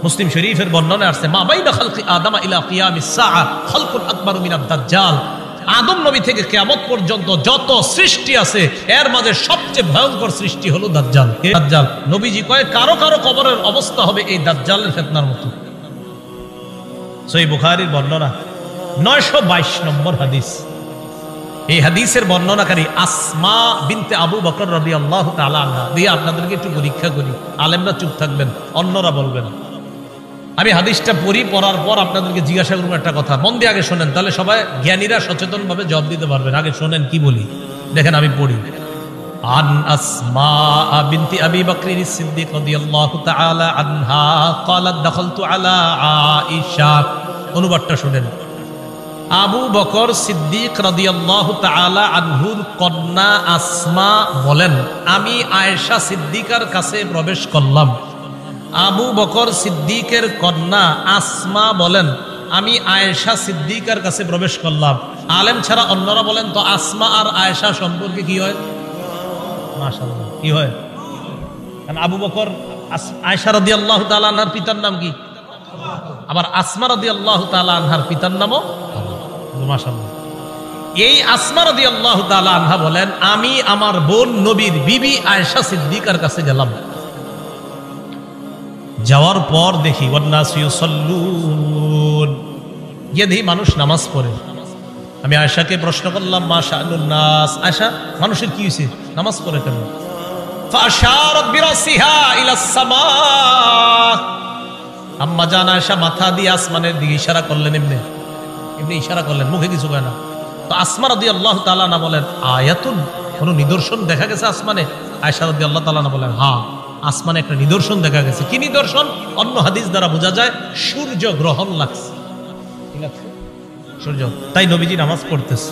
মুসলিম শরীফের বর্ণনায় আসছে, মা বাইনা খালকি আদম ইলা কিয়ামিস সাআ খালকুন আকবারু মিনাদ দাজ্জাল। আদম নবী থেকে কিয়ামত পর্যন্ত যত সৃষ্টি আছে এর মাঝে সবচেয়ে ভয়ঙ্কর সৃষ্টি হলো দাজ্জাল। দাজ্জাল নবীজি কয় কারো কারো কবরের অবস্থা হবে এই দাজ্জালের ফিতনার মতো। সহিহ বুখারীর বর্ণনা 922 নম্বর হাদিস। এই হাদিসের বর্ণনাকারী আসমা বিনতে আবু বকর রাদিয়াল্লাহু তাআলা আনহা। দিয়ে আপনাদেরকে একটু পরীক্ষা করি, আলেমরা চুপ থাকবেন, অন্যরা বলবেন। আমি হাদিসটা পড়ার পর আপনাদেরকে জিজ্ঞাসা করবো একটা কথা, মন দিয়ে আগে শোনেন, তাহলে সবাই জ্ঞানীরা সচেতন ভাবে জবাব দিতে পারবেন। আগে শোনেন কি বলি, দেখেন আমি পড়ি। আন আসমা বিনতি আবি বকর সিদ্দিক রাদিয়াল্লাহু তাআলা আনহা ক্বালাত দাখালতু আলা আয়েশা। অনুবাদটা শুনেন। আবু বকর সিদ্দিক রাদিয়াল্লাহু তাআলা আনহুর কন্যা আসমা বলেন, আমি আয়েশা সিদ্দিকার কাছে প্রবেশ করলাম। আবু বকর সিদ্দিকের কন্যা আসমা বলেন, আমি আয়েশা সিদ্দিকার কাছে প্রবেশ করলাম। আলেম ছাড়া অন্যরা বলেন তো আসমা আর আয়েশা সম্পর্কে কি হয়? মাশাআল্লাহ, কি হয়? কারণ আবু বকর আয়েশা রাদিয়াল্লাহু তাআলা আনহার পিতার নাম কি? আবার আসমা রাদিয়াল্লাহু তাআলা আনহার পিতার নামও মাশাআল্লাহ। এই আসমা রাদিয়াল্লাহু তাআলা আনহা বলেন, আমি আমার বোন নবীর বিবি আয়েশা সিদ্দিকার কাছে গেলাম। যাওয়ার পর দেখি ওয়ান্নাসু ইউসাল্লুন, গিয়ে দেখি মানুষ নামাজ পড়ে। আমি আয়েশাকে প্রশ্ন করলাম, মা শাআনুন নাস, আয়েশা মানুষের কি হয়েছে, নামাজ পড়ে কেন? ফাআশারাত বিরাসিহা ইলাস সামা। আম্মা জান আয়েশা মাথা দিয়ে আসমানের দিকে ইশারা করলেন, এমনি ইশারা করলেন, মুখে কিছু কয় না। তো আসমা রাদিয়াল্লাহু তাআলা না বলেন, আয়াতুন, কোন নিদর্শন দেখা গেছে আসমানে? আয়েশা রাদিয়াল্লাহু তাআলা না বলেন, হ্যাঁ আসমানে একটা নিদর্শন দেখা গেছে। কি নিদর্শন? অন্য হাদিস দ্বারা বোঝা যায় সূর্য গ্রহণ লাগছে, ঠিক আছে, সূর্য। তাই নবীজি নামাজ পড়তেছে।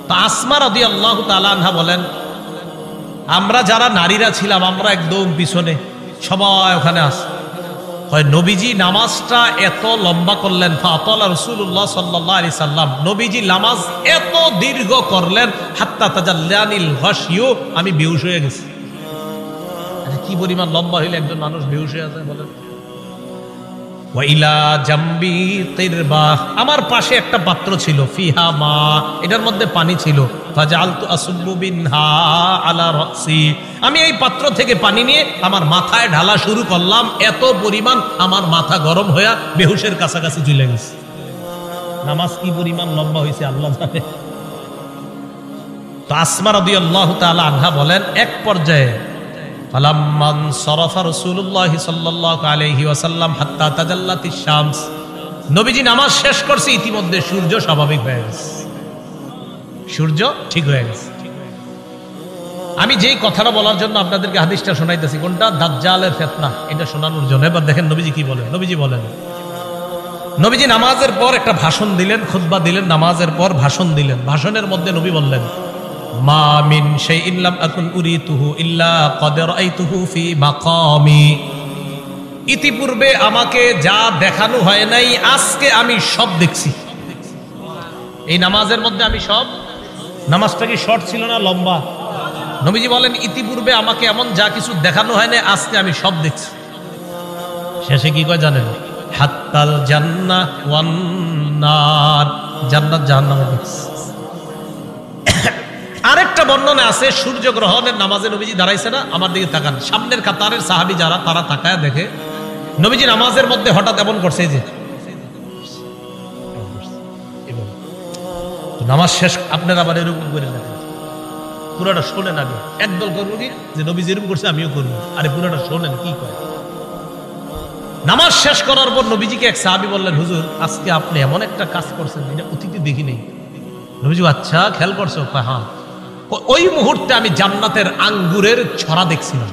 তো আসমা রাদিয়াল্লাহু তাআলা আনহা বলেন, আমরা যারা নারীরা ছিলাম আমরা একদম পিছনে, সবাই ওখানে আছে। হয় নবীজি নামাজটা এত লম্বা করলেন, ফাতালা রাসূলুল্লাহ সাল্লাল্লাহু আলাইহি সাল্লাম, নবীজি নামাজ এত দীর্ঘ করলেন, হাত্তা তাজাল্লানিল গাশিয়ু, আমি বেহুশ হয়ে গেছি। কি পরিমাণ লম্বা হইলে একজন মানুষ বেহুশ হয়ে যায় বলেন? ওয়াইলা জাম্বি কিরবা, আমার পাশে একটা পাত্র ছিল, ফিহা মা, এটার মধ্যে পানি ছিল। ফাজালতু আসুব্বু বিনহা আলা রাসি, আমি এই পাত্র থেকে পানি নিয়ে আমার মাথায় ঢালা শুরু করলাম। এত পরিমাণ আমার মাথা গরম হয়ে বেহুশের কাছাকাছি চলে গেছে। নামাজ কি পরিমাণ লম্বা হয়েছে আল্লাহ জানে। তো আসমা রাদিয়াল্লাহু তাআলা আনহা বলেন, এক পর্যায়ে ফালাম্মান সরাফা রাসূলুল্লাহ সাল্লাল্লাহু আলাইহি ওয়াসাল্লাম হাত্তা তাজাল্লাতিশ শামস, নবীজি নামাজ শেষ করছে, ইতিমধ্যে সূর্য স্বাভাবিক হয়ে গেছে, সূর্য ঠিক হয়ে গেছে। আমি যেই কথাটা বলার জন্য আপনাদেরকে হাদিসটা শোনাইতেছি, কোনটা? দাজ্জালের ফিতনা, এটা শোনানোর জন্য। এবার দেখেন নবীজি কি বলেন। নবীজি বলেন, নবীজি নামাজের পর একটা ভাষণ দিলেন, খুতবা দিলেন, নামাজের পর ভাষণ দিলেন। ভাষণের মধ্যে নবী বললেন, মা মিন শাইইন লাম আকুন উরিতুহু ইল্লা ক্বাদ রাআইতুহু ফি মাকামি, ইতিপূর্বে আমাকে যা দেখানো হয় নাই আজকে আমি সব দেখছি। এই নামাজের মধ্যে আমি সব, নামাজটা কি শর্ট ছিল না লম্বা? নবীজি বলেন, ইতিপূর্বে আমাকে এমন যা কিছু দেখানো হয় না আজকে আমি সব দেখছি। শেষে কি কয় জানেন? হাত্তাল জান্নাহ ওয়ান নার, জান্নাত জাহান্নাম দেখছি। আরেকটা বর্ণনা আছে, সূর্য গ্রহণের নামাজে নবীজি দাঁড়াইছে না, আমার দিকে তাকান, সামনের কাতারের সাহাবী যারা, তারা তাকায় দেখে নবীজি নামাজের মধ্যে হঠাৎ এমন করছে যে নামাজ শেষ, আপনারা আবার এরকম করে দেখেন, পুরোটা শোনেন আগে। একদল করবো কি যে নবী যেরকম করছে আমিও করবো, আরে পুরোটা শোনেন কি কয়। নামাজ শেষ করার পর নবীজিকে এক সাহাবী বললেন, হুজুর আজকে আপনি এমন একটা কাজ করছেন যেটা অতীতে দেখি নেই। নবীজি আচ্ছা খেয়াল করছো? হ্যাঁ। ওই মুহূর্তে আমি জান্নাতের আঙ্গুরের ছড়া দেখছিলাম,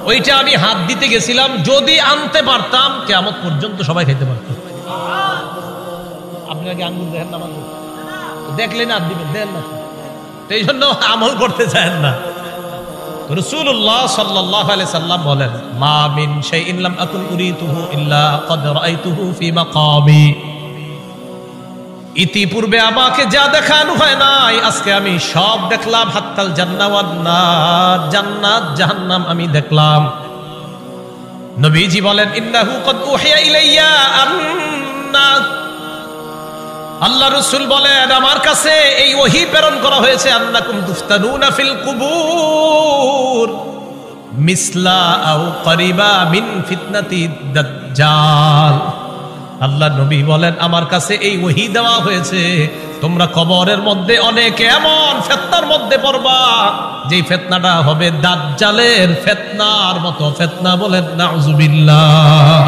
ওইটা আমি হাত দিতে গেছিলাম, যদি আনতে পারতাম কিয়ামত পর্যন্ত সবাই খেতে পারত। আপনি আগে আঙ্গুর দেখেন না? দেখলেন হাত দিবেন, দেন না, এই জন্য আমল করতে চান না। রাসূলুল্লাহ সাল্লাল্লাহু আলাইহি সাল্লাম বলেন, মা মিন শাইইন লাম আকুন উরিতুহু ইল্লা ক্বাদ রাআইতুহু ফি মাকামি। ইতিপূর্বে আমাকে যা দেখানো হয় নাই, আজকে আমি সব দেখলাম। হাত্তাল জান্নাত ওয়ান নার, জান্নাত জাহান্নাম আমি দেখলাম। নবীজি বলেন, ইন্নাহু ক্বাদ উহিয়া ইলাইয়া আন্না, আল্লাহ রাসূল বলেন আমার কাছে এই ওহী প্রেরণ করা হয়েছে, আন্নাকুম তুফতানুনা ফিল কুবুর মিসলা আও করিবা মিন ফিতনাতি দাজ্জাল। আল্লাহ নবী বলেন আমার কাছে এই ওহী দেওয়া হয়েছে, তোমরা কবরের মধ্যে অনেক এমন ফিতনার মধ্যে পড়বা যেই ফিতনাটা হবে দাজ্জালের ফিতনার মতো ফিতনা। বলেন নাউযুবিল্লাহ।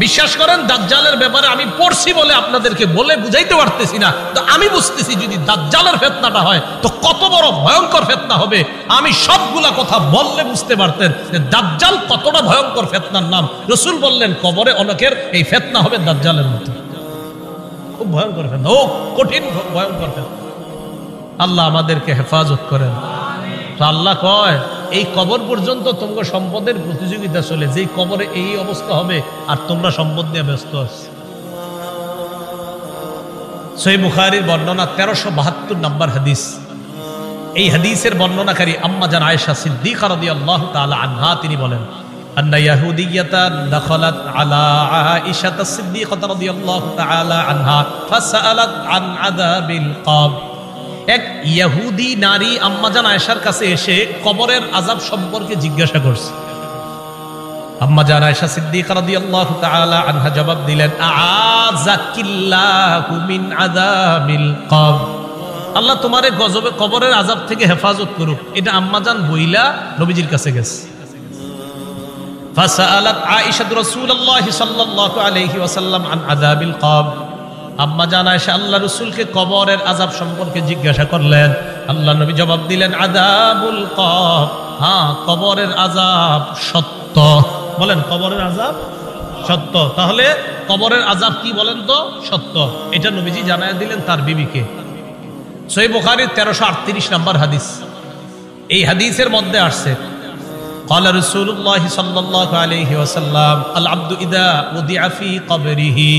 বিশ্বাস করেন দাজ্জালের ব্যাপারে আমি পড়ছি বলে আপনাদেরকে বলে বুঝাইতে পারতেছি না, তো আমি বুঝতেছি যদি দাজ্জালের ফিতনাটা হয় তো কত বড় ভয়ঙ্কর ফিতনা হবে। আমি সবগুলা কথা বললে বুঝতে পারতেন যে দাজ্জাল কতটা ভয়ঙ্কর ফিতনার নাম। রাসূল বললেন কবরে অনেকের এই ফিতনা হবে দাজ্জালের মতো, খুব ভয়ঙ্কর ফিতনা, ও কঠিন ভয়ঙ্কর ফিতনা। আল্লাহ আমাদেরকে হেফাজত করেন। তো আল্লাহ কয় এই কবর পর্যন্ত তোমরা সম্পদের প্রতিযোগিতা চলে, যেই কবরে এই অবস্থা হবে আর তোমরা সম্পদ নিয়ে ব্যস্ত আছো। সহিহ বুখারীর বর্ণনা 1372 নম্বর হাদিস। এই হাদিসের বর্ণনাকারী আম্মা জান আয়েশা সিদ্দিকা রাদিয়াল্লাহু তাআলা আনহা, তিনি বলেন আন্না ইয়াহুদিয়াতান দাখালাত আলা আয়েশা সিদ্দিকা রাদিয়াল্লাহু তাআলা আনহা ফাসালাত আন আযাবিল কবর। এক ইহুদি নারী আম্মাজান আয়েশার কাছে এসে কবরের আযাব সম্পর্কে জিজ্ঞাসা করছে। আম্মাজান আয়েশা সিদ্দিকা রাদিয়াল্লাহু তাআলা আনহা জবাব দিলেন, আযাকিল্লাহু মিন আযাবিল কবর, আল্লাহ তোমারে গজবে কবরের আযাব থেকে হেফাজত করুক। এটা আম্মাজান বইলা নবীজির কাছে গেছে। ফাসালাত আয়েশা রাসূলুল্লাহ সাল্লাল্লাহু আলাইহি ওয়াসাল্লাম আন আযাবিল কবর। আম্মা জান আয়েশা আল্লাহ রাসূলকে কবরের আযাব সম্পর্কে জিজ্ঞাসা করলেন। আল্লাহ নবী জবাব দিলেন, আযাবুল কবর, হ্যাঁ কবরের আযাব সত্য। বলেন কবরের আযাব সত্য। তাহলে কবরের আযাব কি বলেন তো? সত্য। এটা নবীজি জানায় দিলেন তার বিবিকে। সহিহ বুখারীর 1338 নম্বর হাদিস। এই হাদিসের মধ্যে আসছে ক্বালা রাসূলুল্লাহ সাল্লাল্লাহু আলাইহি ওয়াসাল্লাম আল আবদু ইযা উদিআ ফি কবরিহি।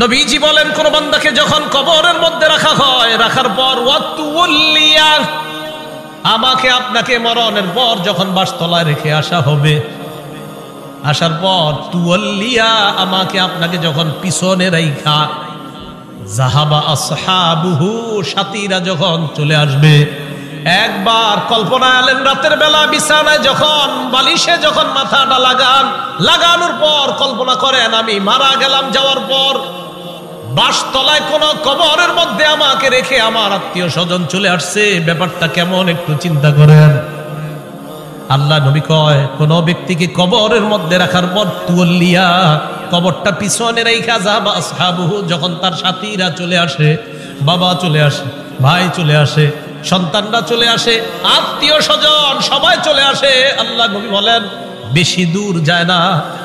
নবীজি বলেন কোন বান্দাকে যখন কবরের মধ্যে রাখা হয়, রাখার পর ওয়াতুল্লিয়া, আমাকে আপনাকে মরণের পর যখন বাসতলায় রেখে আসা হবে, আসার পর তুওয়াল্লিয়া, আমাকে আপনাকে যখন পিছনে রাইখা, যাহাবা আসহাবুহু, সাথীরা যখন চলে আসবে। একবার কল্পনা আলেন রাতের বেলা বিছানায় যখন বালিশে যখন মাথাটা লাগানোর পর কল্পনা করেন আমি মারা গেলাম, যাওয়ার পর বাসতলায় কোন কবরের মধ্যে আমাকে রেখে আমার আত্মীয় স্বজন চলে আসছে, ব্যাপারটা কেমন একটু চিন্তা করেন। আল্লাহ নবী কয় কোন ব্যক্তিকে কবরের মধ্যে রাখার পর তুল্লিয়া, কবরটা পিছনে রাইখা, যাবা আসহাবুহু, যখন তার সাথীরা চলে আসে, বাবা চলে আসে, ভাই চলে আসে, সন্তানরা চলে আসে, আত্মীয় স্বজন সবাই চলে আসে, আল্লাহ নবী বলেন বেশি দূর যায় না,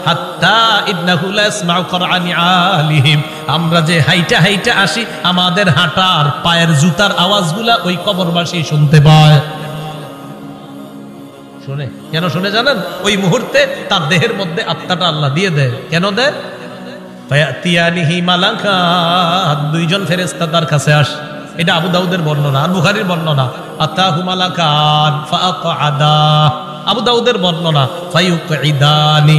হাত্তা ইন্নাহু লা ইয়াসমাউ করআনি আলিহিম, আমরা যে হাইটা হাইটা আসি আমাদের হাঁটার পায়ের জুতার আওয়াজগুলা ওই কবরবাসী শুনতে পায়। শুনে কেন শুনে জানেন? ওই মুহূর্তে তার দেহের মধ্যে আত্মাটা আল্লাহ দিয়ে দেয়। কেন দেয়? ফায়াতিয়ানিহি মালাকাত, দুইজন ফেরেশতা তার কাছে আসে। এটা আবু দাউদের বর্ণনা আর বুখারীর বর্ণনা। আতাহু মালাকান ফাআকআদা, আবু দাউদের বর্ণনা ফায়ুকঈদানি,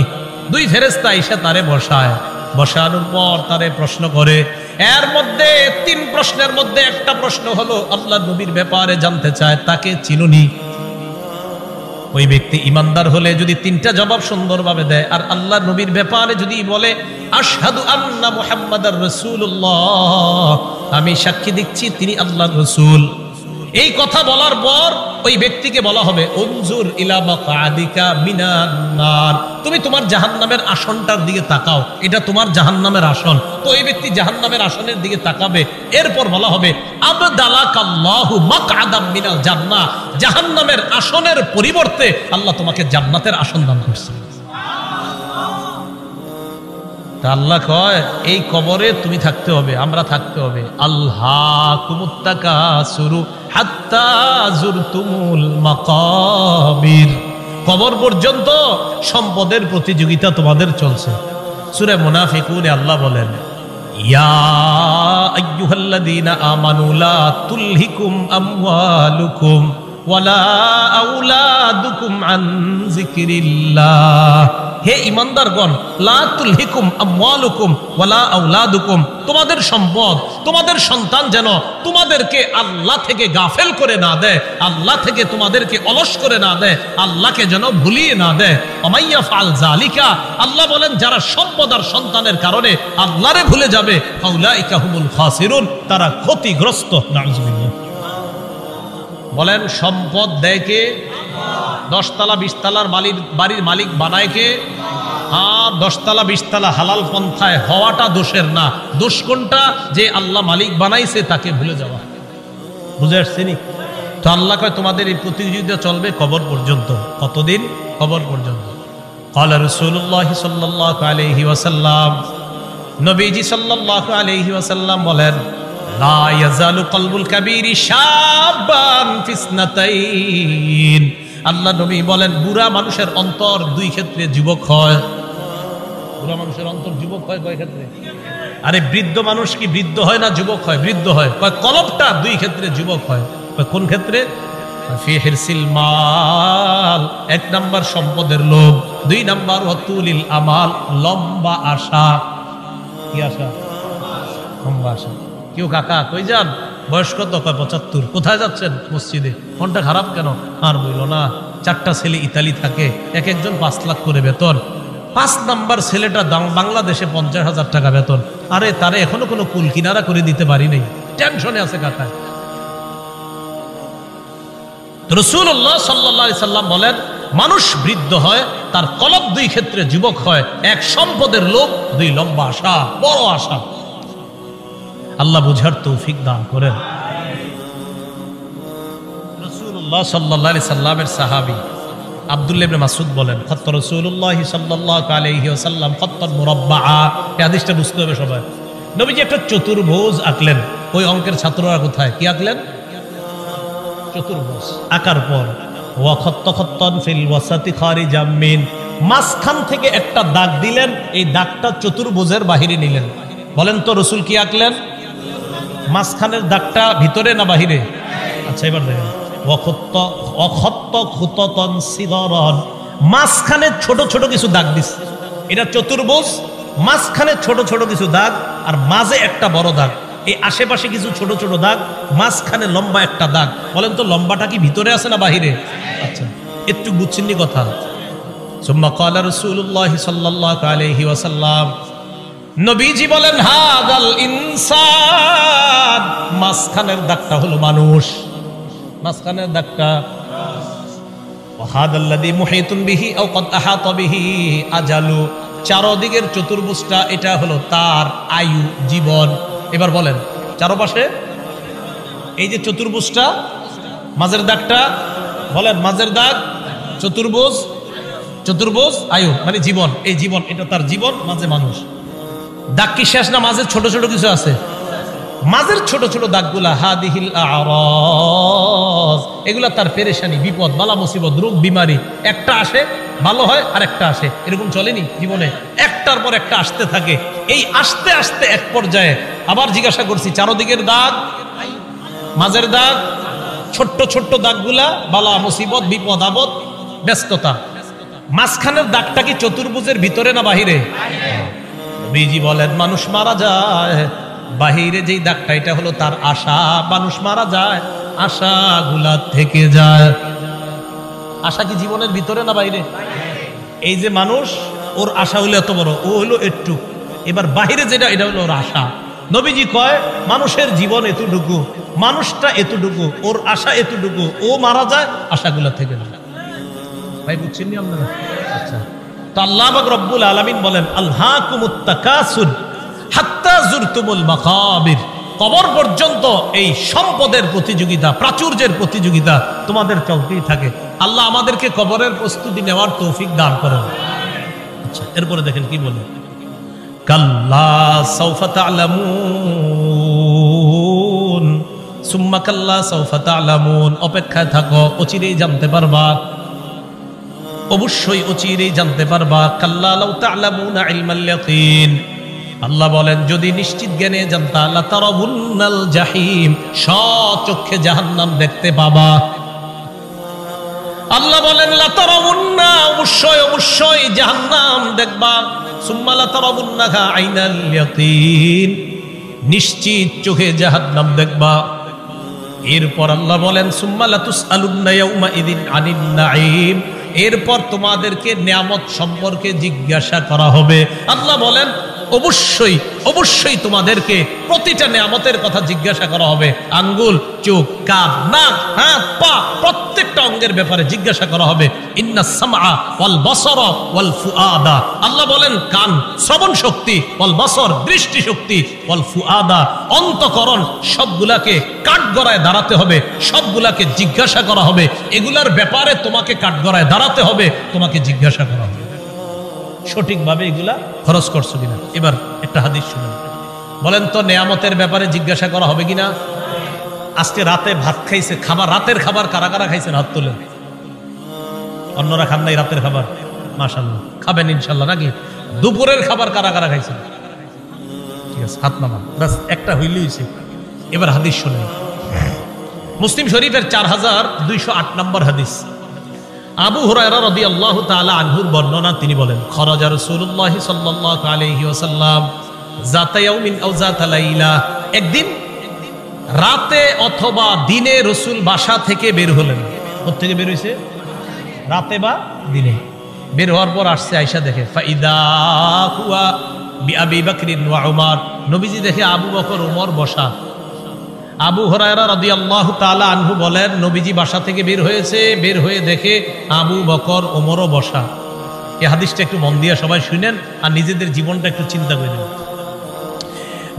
দুই ফেরেশতা এসে তারে বসায়, বসানোর পর তারে প্রশ্ন করে। এর মধ্যে তিন প্রশ্নের মধ্যে একটা প্রশ্ন হলো আল্লাহ নবীর ব্যাপারে জানতে চায়, তাকে চিনুনি? ওই ব্যক্তি ইমানদার হলে যদি তিনটা জবাব সুন্দরভাবে দেয়, আর আল্লাহ নবীর ব্যাপারে যদি বলে আশহাদু আন্না মুহাম্মাদার রাসূলুল্লাহ, আমি সাক্ষী দিচ্ছি তিনি আল্লাহর রাসূল, এই কথা বলার পর ওই ব্যক্তিকে বলা হবে উনজুর ইলা মাকআদিকা মিনান নার, তুমি তোমার জাহান্নামের আসনটার দিকে তাকাও, এটা তোমার জাহান্নামের আসন। তো এই ব্যক্তি জাহান্নামের আসনের দিকে তাকাবে। এরপর বলা হবে আবদালাকাল্লাহু মাকআদাম মিনাল জান্নাহ, জাহান্নামের আসনের পরিবর্তে আল্লাহ তোমাকে জান্নাতের আসন দান করছে। তা আল্লাহ কয় এই কবরে তুমি থাকতে হবে, আমরা থাকতে হবে। আল্লাহকুমুত তাকাসুরু হাত্তা যুরতুমুল মাকাবির, কবর পর্যন্ত সম্পদের প্রতিযোগিতা তোমাদের চলছে। সূরা মুনাফিকুনে আল্লাহ বলেন ইয়া আইয়ুহাল্লাযীনা আমানু লা তুলহিকুম আমওয়ালুকুম ওয়ালা আওলাদুকুম আন যিকরিল্লাহ, হে ঈমানদারগণ, লা তুলহিকুম আমওয়ালুকুম ওয়ালা আওলাদুকুম, তোমাদের সম্পদ, তোমাদের সন্তান যেন তোমাদেরকে আল্লাহ থেকে গাফেল করে না দেয়, আল্লাহ থেকে তোমাদেরকে অলস করে না দেয়, আল্লাহকে যেন ভুলিয়ে না দেয়। ওমাইয়া ফাল যালিকা, আল্লাহ বলেন যারা সম্পদ আর সন্তানের কারণে আল্লাহরে ভুলে যাবে, ফাউলাইকা হুমুল খাসিরুন, তারা ক্ষতিগ্রস্ত। নাউযুবিল্লাহ। বলেন সম্পদ দেয় কে? 10 তলা 20 তলার বাড়ির মালিক বানায় কে? আর 10 তলা 20 তলা হালাল পন্থায় হওয়াটা দোষের না, দোষ কোনটা? যে আল্লাহ মালিক বানাইছে তাকে ভুলে যাওয়া। বুঝে আসছেনি? তো আল্লাহ কয় তোমাদের এই প্রতিযোগিতা চলবে কবর পর্যন্ত। কতদিন? কবর পর্যন্ত। ক্বালা রাসূলুল্লাহ সাল্লাল্লাহু আলাইহি ওয়াসাল্লাম, নবীজি সাল্লাল্লাহু আলাইহি ওয়াসাল্লাম বলেন লা ইয়াজালু কলবুল কাবীরি শাবান ফিসনাতাইন, আল্লাহ নবী বলেন বুড়া মানুষের অন্তর 2 ক্ষেত্রে যুবক হয়। বুড়া মানুষের অন্তর যুবক হয় কয় ক্ষেত্রে? আরে বৃদ্ধ মানুষ কি বৃদ্ধ হয় না যুবক হয়? বৃদ্ধ হয়। কয় কলবটা 2 ক্ষেত্রে যুবক হয়। কয় কোন ক্ষেত্রে? ফি হিরসিল মাল, 1 নাম্বার সম্পদের লোভ, 2 নাম্বার ওয়াতুলিল আমাল, লম্বা আশা। কি আশা? লম্বা আশা। কেউ কাকা কই যান? বয়স কত? কয় 75। কোথায় যাচ্ছেন? মসজিদে। মনটা খারাপ কেন? আর বইল না, 4টা ছেলে ইতালি থাকে, এক একজন 5 লাখ করে বেতন। 5 নাম্বার ছেলেটা বাংলাদেশে 50,000 টাকা বেতন। আরে তারে এখনো কোনো কুল কিনারা করে দিতে পারি নাই, টেনশনে আছে কাকা। রাসূলুল্লাহ সাল্লাল্লাহু আলাইহি সাল্লাম বলেন মানুষ বৃদ্ধ হয়, তার কলব 2 ক্ষেত্রে যুবক হয়। 1 সম্পদের লোভ, 2 লম্বা আশা, বড় আশা। আল্লাহ বুঝার তৌফিক দান করেন। রাসূলুল্লাহ সাল্লাল্লাহু আলাইহি সাল্লামের সাহাবী আব্দুল্লাহ ইবনে মাসউদ বলেন খাত্তা রাসূলুল্লাহ সাল্লাল্লাহু আলাইহি ওয়াসাল্লাম খাত্তান মুরাব্বাআ। এই হাদিসটা বুঝতে হবে সবাই। নবীজি একটা চতুর্ভুজ আঁকলেন। ওই অঙ্কের ছাত্ররা কোথায়? কি আঁকলেন? চতুর্ভুজ আঁকার পর ওয়া খাত্তা খাত্তান ফিল ওয়াসাতি খারিজাম মিন, মাঝখান থেকে একটা দাগ দিলেন। এই দাগটা চতুর্ভুজের বাহিরে নিলেন। বলেন তো রাসূল কি আঁকলেন? মাঝখানের দাগটা ভিতরে না বাহিরে? আচ্ছা এবার দেখেন মাঝখানে ছোট ছোট কিছু দাগ দিস। এটা চতুর্ভুজ, মাঝখানে ছোট ছোট কিছু দাগ, আর মাঝে একটা বড় দাগ। এই আশেপাশে কিছু ছোট ছোট দাগ, মাঝখানে লম্বা একটা দাগ। বলেন তো লম্বাটা কি ভিতরে আছে না বাহিরে? আচ্ছা একটু বুঝছেননি কথা। সুম্মা ক্বালা রাসূলুল্লাহ সাল্লাল্লাহু আলাইহি ওয়াসাল্লাম, নবীজি বলেন হাদাল ইনসান, মাঝখানের দাগটা হলো মানুষ। মাঝখানের দাগটা ওয়াহাদাল্লাযী মুহিতুন বিহি আও ক্বাদ আহাতা বিহি আজালু, চারদিকের চতুর্ভুজটা এটা হলো তার আয়ু, জীবন। এবার বলেন চারপাশে এই যে চতুর্ভুজটা, মাঝের দাগটা বলেন, মাঝের দাগ চতুর্ভুজ, চতুর্ভুজ আয়ু মানে জীবন। এই জীবন এটা তার জীবন, মাঝে মানুষ। দাগ কি শেষ না? মাঝে ছোট ছোট কিছু আছে। মাঝের ছোট ছোট দাগগুলা হাদিহিল আরাজ, এগুলা তার পেরেশানি, বিপদ, বালা মুসিবত, রোগ বিমারি। একটা আসে ভালো হয় আর একটা আসে, এরকম চলেনি জীবনে? একটার পর একটা আসতে থাকে। এই আসতে আসতে এক পর্যায়ে আবার জিজ্ঞাসা করছি, চারদিকের দাগ, মাঝের দাগ, ছোট্ট ছোট্ট দাগগুলা বালা মুসিবত, বিপদ আপদ, ব্যস্ততা। মাঝখানের দাগটা কি চতুর্ভুজের ভিতরে না বাহিরে? নবীজি বলেন মানুষ মারা যায়, বাহিরে যেই দাগটা এটা হলো তার আশা। মানুষ মারা যায়, আশাগুলা থেকে যায়। আশা কি জীবনের ভিতরে না বাইরে? এই যে মানুষ, ওর আশা হলো এত বড়, ও হলো একটু। এবার বাহিরে যেটা, এটা হলো ওর আশা। নবীজি কয় মানুষের জীবন এতটুকু, মানুষটা এতটুকু, ওর আশা এতটুকু, ও মারা যায় আশাগুলো থেকে না। ভাই বুঝছেন আপনারা? আচ্ছা, তো আল্লাহ পাক রব্বুল আলামিন বলেন আলহাকুমুত তাকাসুর হাত্তা জুরতুমুল মাকাবির, কবর পর্যন্ত এই সম্পদের প্রতিযোগিতা, প্রাচুর্যের প্রতিযোগিতা তোমাদের চলতেই থাকে। আল্লাহ আমাদেরকে কবরের প্রস্তুতি নেওয়ার তৌফিক দান করেন। আচ্ছা, এরপরে দেখেন কি বলে, কাল্লা সাউফা তা'লামুন সুম্মা কাল্লা সাউফা তা'লামুন, অপেক্ষায় থাকো, অচিরেই জানতে পারবা, অবশ্যই অচিরেই জানতে পারবা। কাল্লা লাউ তা'লামুনা ইলমাল ইয়াকিন, আল্লাহ বলেন যদি নিশ্চিত জ্ঞানে জানতা লাতারাবুন্নাল জাহিম, স্বচক্ষে জাহান্নাম দেখতে পাবা। আল্লাহ বলেন লাতারাবুন্না, অবশ্যই অবশ্যই জাহান্নাম দেখবা। সুম্মা লাতারাবুন্নাহা আইনাল ইয়াকিন, নিশ্চিত চোখে জাহান্নাম দেখবা। এরপর আল্লাহ বলেন সুম্মা লাতুসআলুন্না ইয়াউমা ইযিন আনিন নাঈম, এরপর তোমাদেরকে নিয়ামত সম্পর্কে জিজ্ঞাসা করা হবে। আল্লাহ বলেন অবশ্যই অবশ্যই তোমাদেরকে প্রতিটা নিয়ামতের কথা জিজ্ঞাসা করা হবে। আঙ্গুল, চোখ, কান, নাক, হাত, পা, প্রত্যেকটা অঙ্গের ব্যাপারে জিজ্ঞাসা করা হবে। ইন্নাস সামআ ওয়াল বাসারা ওয়াল ফুআদা, আল্লাহ বলেন কান শ্রবণ শক্তি, ওয়াল বাসর দৃষ্টি শক্তি, ওয়াল ফুআদা অন্তঃকরণ, সবগুলাকে কাঠগড়ায় দাঁড়াতে হবে, সবগুলাকে জিজ্ঞাসা করা হবে। এগুলার ব্যাপারে তোমাকে কাঠগড়ায় দাঁড়াতে হবে, তোমাকে জিজ্ঞাসা করা হবে সঠিকভাবে এগুলা খরচ করছো কিনা। এবার একটা হাদিস শুনুন, বলেন তো নেয়ামতের ব্যাপারে জিজ্ঞাসা করা হবে কিনা? আজকে রাতে ভাত খাইছে, খাবার, রাতের খাবার কারা কারা খাইছেন হাত তোলেন। অন্যরা খান নাই রাতের খাবার? মাশাআল্লাহ, খাবেন ইনশাআল্লাহ নাকি? দুপুরের খাবার কারা কারা খাইছেন? ঠিক আছে, হাত নামান, বাস একটা হইলেই হইছে। এবার হাদিস শুনেন, মুসলিম শরীফের 4208 নম্বর হাদিস, আবু হুরায়রা রাদিয়াল্লাহু তাআলা আনহুর বর্ণনা, তিনি বলেন খরাজা রাসূলুল্লাহ সাল্লাল্লাহু আলাইহি ওয়াসাল্লাম যাতা ইয়াউমিন আও যাতা লাইলা, একদিন রাতে অথবা দিনে রাসূল বাসা থেকে বের হলেন। কোথা থেকে বের হইছে? রাতে বা দিনে। বের হওয়ার পর আসছে, আয়েশা দেখে ফাইদা হুয়া বিআবি বকরিন ওয়া উমর, নবীজি দেখে আবু বকর ওমর বসা। আবু হুরায়রা রাদিয়াল্লাহু তাআলা আনহু বলেন নবীজি বাসা থেকে বের হয়েছে, বের হয়ে দেখে আবু বকর ওমরও বসা। এই হাদিসটা একটু মন দিয়ে সবাই শুনেন আর নিজেদের জীবনটা একটু চিন্তা করে নেন।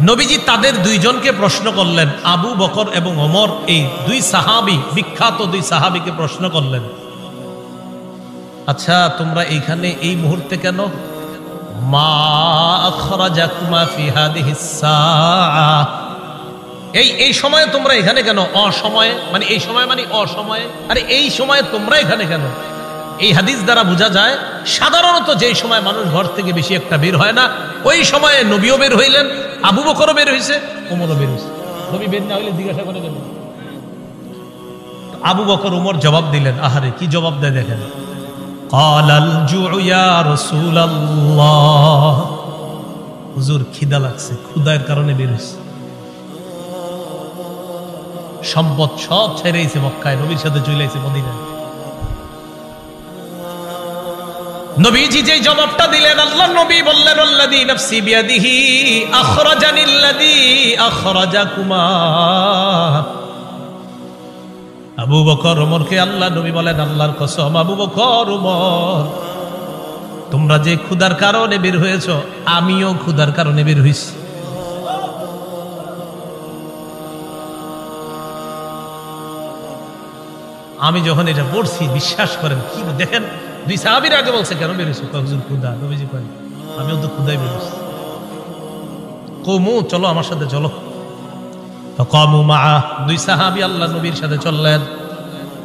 নবীজি তাদের দুইজনকে প্রশ্ন করলেন, আবু বকর এবং ওমর, এই দুই সাহাবী, বিখ্যাত দুই সাহাবীকে প্রশ্ন করলেন, আচ্ছা তোমরা এইখানে এই মুহূর্তে কেন? মা আখরাজাকুমা ফি হাদিহিস সাআ, এই সময়ে তোমরা এখানে কেন? অসময়ে মানে এই সময় মানে অসময়ে, আরে এই সময়ে তোমরা এখানে কেন? এই হাদিস দ্বারা বোঝা যায় সাধারণত যেই সময় মানুষ ঘর থেকে বেশি একটা বের হয় না, ওই সময়ে নবীও বের হইলেন, আবু বকরও বের হয়েছে, ওমরও বের হয়েছে। নবী বের না হইলে জিজ্ঞাসা করে দেবেন। আবু বকর ওমর জবাব দিলেন, আহারে কি জবাব দেয় দেখেন, ক্বালাল জুউ ইয়া রাসূলুল্লাহ, হুজুর খিদা লাগছে, ক্ষুধার কারণে বের হইছে। সম্পদ সব ছেড়েছে মক্কায়, নবীর সাথে চলে আইছে মদিনায়। নবীজি যে জবাবটা দিলেন, আল্লাহর নবী বললেন আল্লাযী নাফসি বিয়াদিহি আখরাজানিল্লাযী আখরাজাকুমা। আবু বকর ওমরকে আল্লাহর নবী বলেন, আল্লাহর কসম আবু বকর ওমর, তোমরা যে ক্ষুধার কারণে বের হয়েছো, আমিও ক্ষুধার কারণে বের হইছি। আমি যখন এটা পড়ছি, বিশ্বাস করেন, কি দেখেন দুই সাহাবীর আগে বলছে কেন বেরিয়েছো? হুজুর ক্ষুধা। নবীজি কয় আমিও তো ক্ষুধায় বেরিয়েছি। কওমু চলো আমার সাথে চলো। ফাকামু মাআ, দুই সাহাবী আল্লাহ নবীর সাথে চললেন।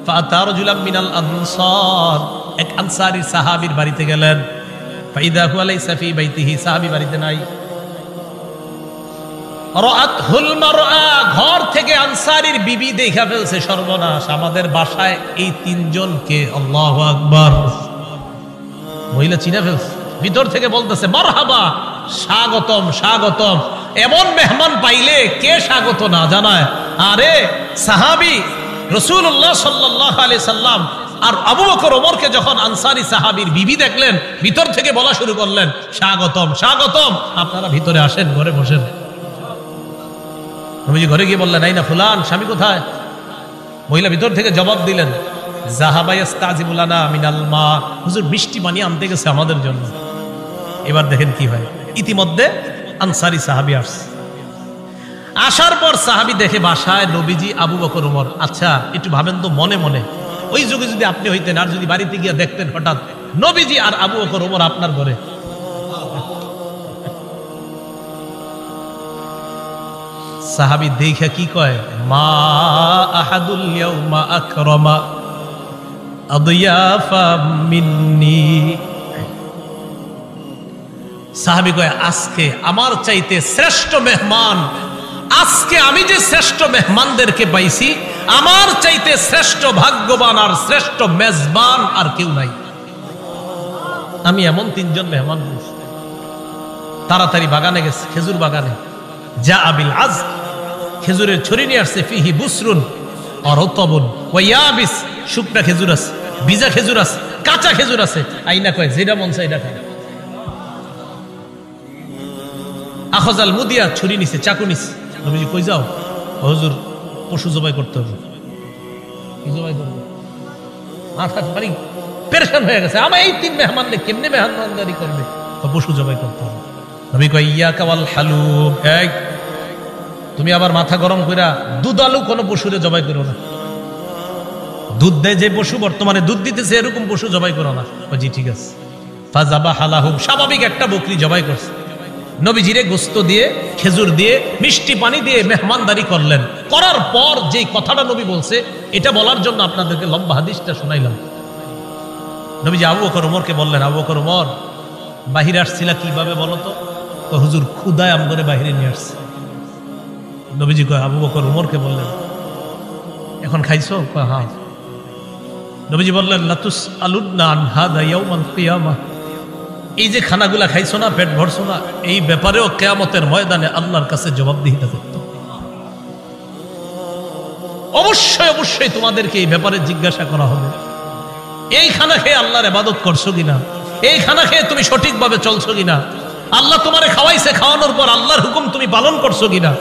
ফাআতা রাজুলাম মিনাল আনসার, এক আনসারী সাহাবীর বাড়িতে গেলেন। ফাইদা হুয়া লাইসা ফি বাইতিহি, সাহাবী বাড়িতে নাই। রাআতহুল মারআ, ঘর থেকে আনসারীর বিবি দেখা ফেলছে, সর্বনাশ, আমাদের বাসায় এই তিনজনকে, আল্লাহু আকবার, মহিলা চিনা ফেলছে। ভিতর থেকে বলতেছে মারহাবা, স্বাগতম স্বাগতম। এমন মেহমান পাইলে কে স্বাগত না জানায়? আরে সাহাবী রাসূলুল্লাহ সাল্লাল্লাহু আলাইহি সাল্লাম আর আবু বকর ওমরকে যখন আনসারী সাহাবীর বিবি দেখলেন, ভিতর থেকে বলা শুরু করলেন স্বাগতম স্বাগতম, আপনারা ভিতরে আসেন, ঘরে বসেন। নবীজি ঘরে গিয়ে বললেন, এই না ফুলান, স্বামী কোথায়? মহিলা ভিতর থেকে জবাব দিলেন, জাহাবা ইয়াস্তাজিবু লানা মিনাল মা, হুজুর মিষ্টি পানি আনতে গেছে আমাদের জন্য। এবার দেখেন কি হয়, ইতিমধ্যে আনসারী সাহাবী আসছে। আসার পর সাহাবী দেখে বাসায় নবীজি, আবু বকর, ওমর। আচ্ছা একটু ভাবেন তো মনে মনে, ওই যুগে যদি আপনি হইতেন আর যদি বাড়িতে গিয়ে দেখতেন হঠাৎ নবীজি আর আবু বকর, ওমর আপনার ঘরে, সাহাবী দেখে কি কয়, মা আহাদুল ইয়াউমা আকরামা আদিয়াফা মিন্নি। সাহাবী কয়, আজকে আমার চাইতে শ্রেষ্ঠ মেহমান, আজকে আমি যে শ্রেষ্ঠ মেহমানদেরকে পাইছি, আমার চাইতে শ্রেষ্ঠ ভাগ্যবান আর শ্রেষ্ঠ মেজবান আর কেউ নাই। আমি এমন তিনজন মেহমান পেয়েছি। তাড়াতাড়ি বাগানে গেছে, খেজুর বাগানে। যা আবিল আজ, খেজুরের ছড়ি নিয়ে আসছে, ফিহি বুসরুন আর রতবুন ওয়া ইয়াবিস, শুকনা খেজুর আছে, ভিজা খেজুর আছে, কাঁচা খেজুর আছে। আইনা কয়, যেটা মন চাই এটা খায়। আখজাল মুদিয়া, ছুরি নিছে, চাকু নিছে। নবীজি কই যাও? হুজুর পশু জবাই করতে হবে। কি জবাই করবে? মাথা মানে পেরেশান হয়ে গেছে, আমার এই তিন মেহমানকে কেমনে মেহমানদারি করবে? পশু জবাই করতে হবে। নবী কয়, ইয়াকা ওয়াল হালুব, এই তুমি আবার মাথা গরম কইরা দুধালু কোনো পশুরে জবাই করো না। দুধ দেয় যে পশু, বর্তমানে দুধ দিতেছে, এরকম পশু জবাই করো না। জি ঠিক আছে। ফাজাবা হালাহুম, স্বাভাবিক একটা বকরি জবাই করছে। নবীজিরে গোস্ত দিয়ে, খেজুর দিয়ে, মিষ্টি পানি দিয়ে মেহমানদারি করলেন। করার পর যে কথাটা নবী বলছে, এটা বলার জন্য আপনাদেরকে লম্বা হাদিসটা শোনাইলাম। নবীজি আবু বকর ওমরকে বললেন, আবু বকর ওমর, বাহিরে আসছিলা কিভাবে বলো তো? হুজুর ক্ষুদায় আম করে বাহিরে নিয়ে আসছে। নবীজি কয়, আবু বকর ওমরকে বললেন, এখন খাইছো? হ্যাঁ। নবীজি বললেন, লাতুস আলুদনা আন হাদা ইয়াউমাল কিয়ামাহ, এই যে খানাগুলা খাইছো না, পেট ভরছো না, এই ব্যাপারেও কিয়ামতের ময়দানে আল্লাহর কাছে জবাবদিহিতা করতে হবে। অবশ্যই অবশ্যই তোমাদেরকে এই ব্যাপারে জিজ্ঞাসা করা হবে। এই খানা খেয়ে আল্লাহর ইবাদত করছো কিনা? এই খানা খেয়ে তুমি সঠিকভাবে চলছো কিনা? আল্লাহ তোমারে খাওয়াইছে, খাওয়ানোর পর আল্লাহর হুকুম তুমি পালন করছো কিনা?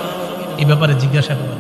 এই ব্যাপারে জিজ্ঞাসা করা।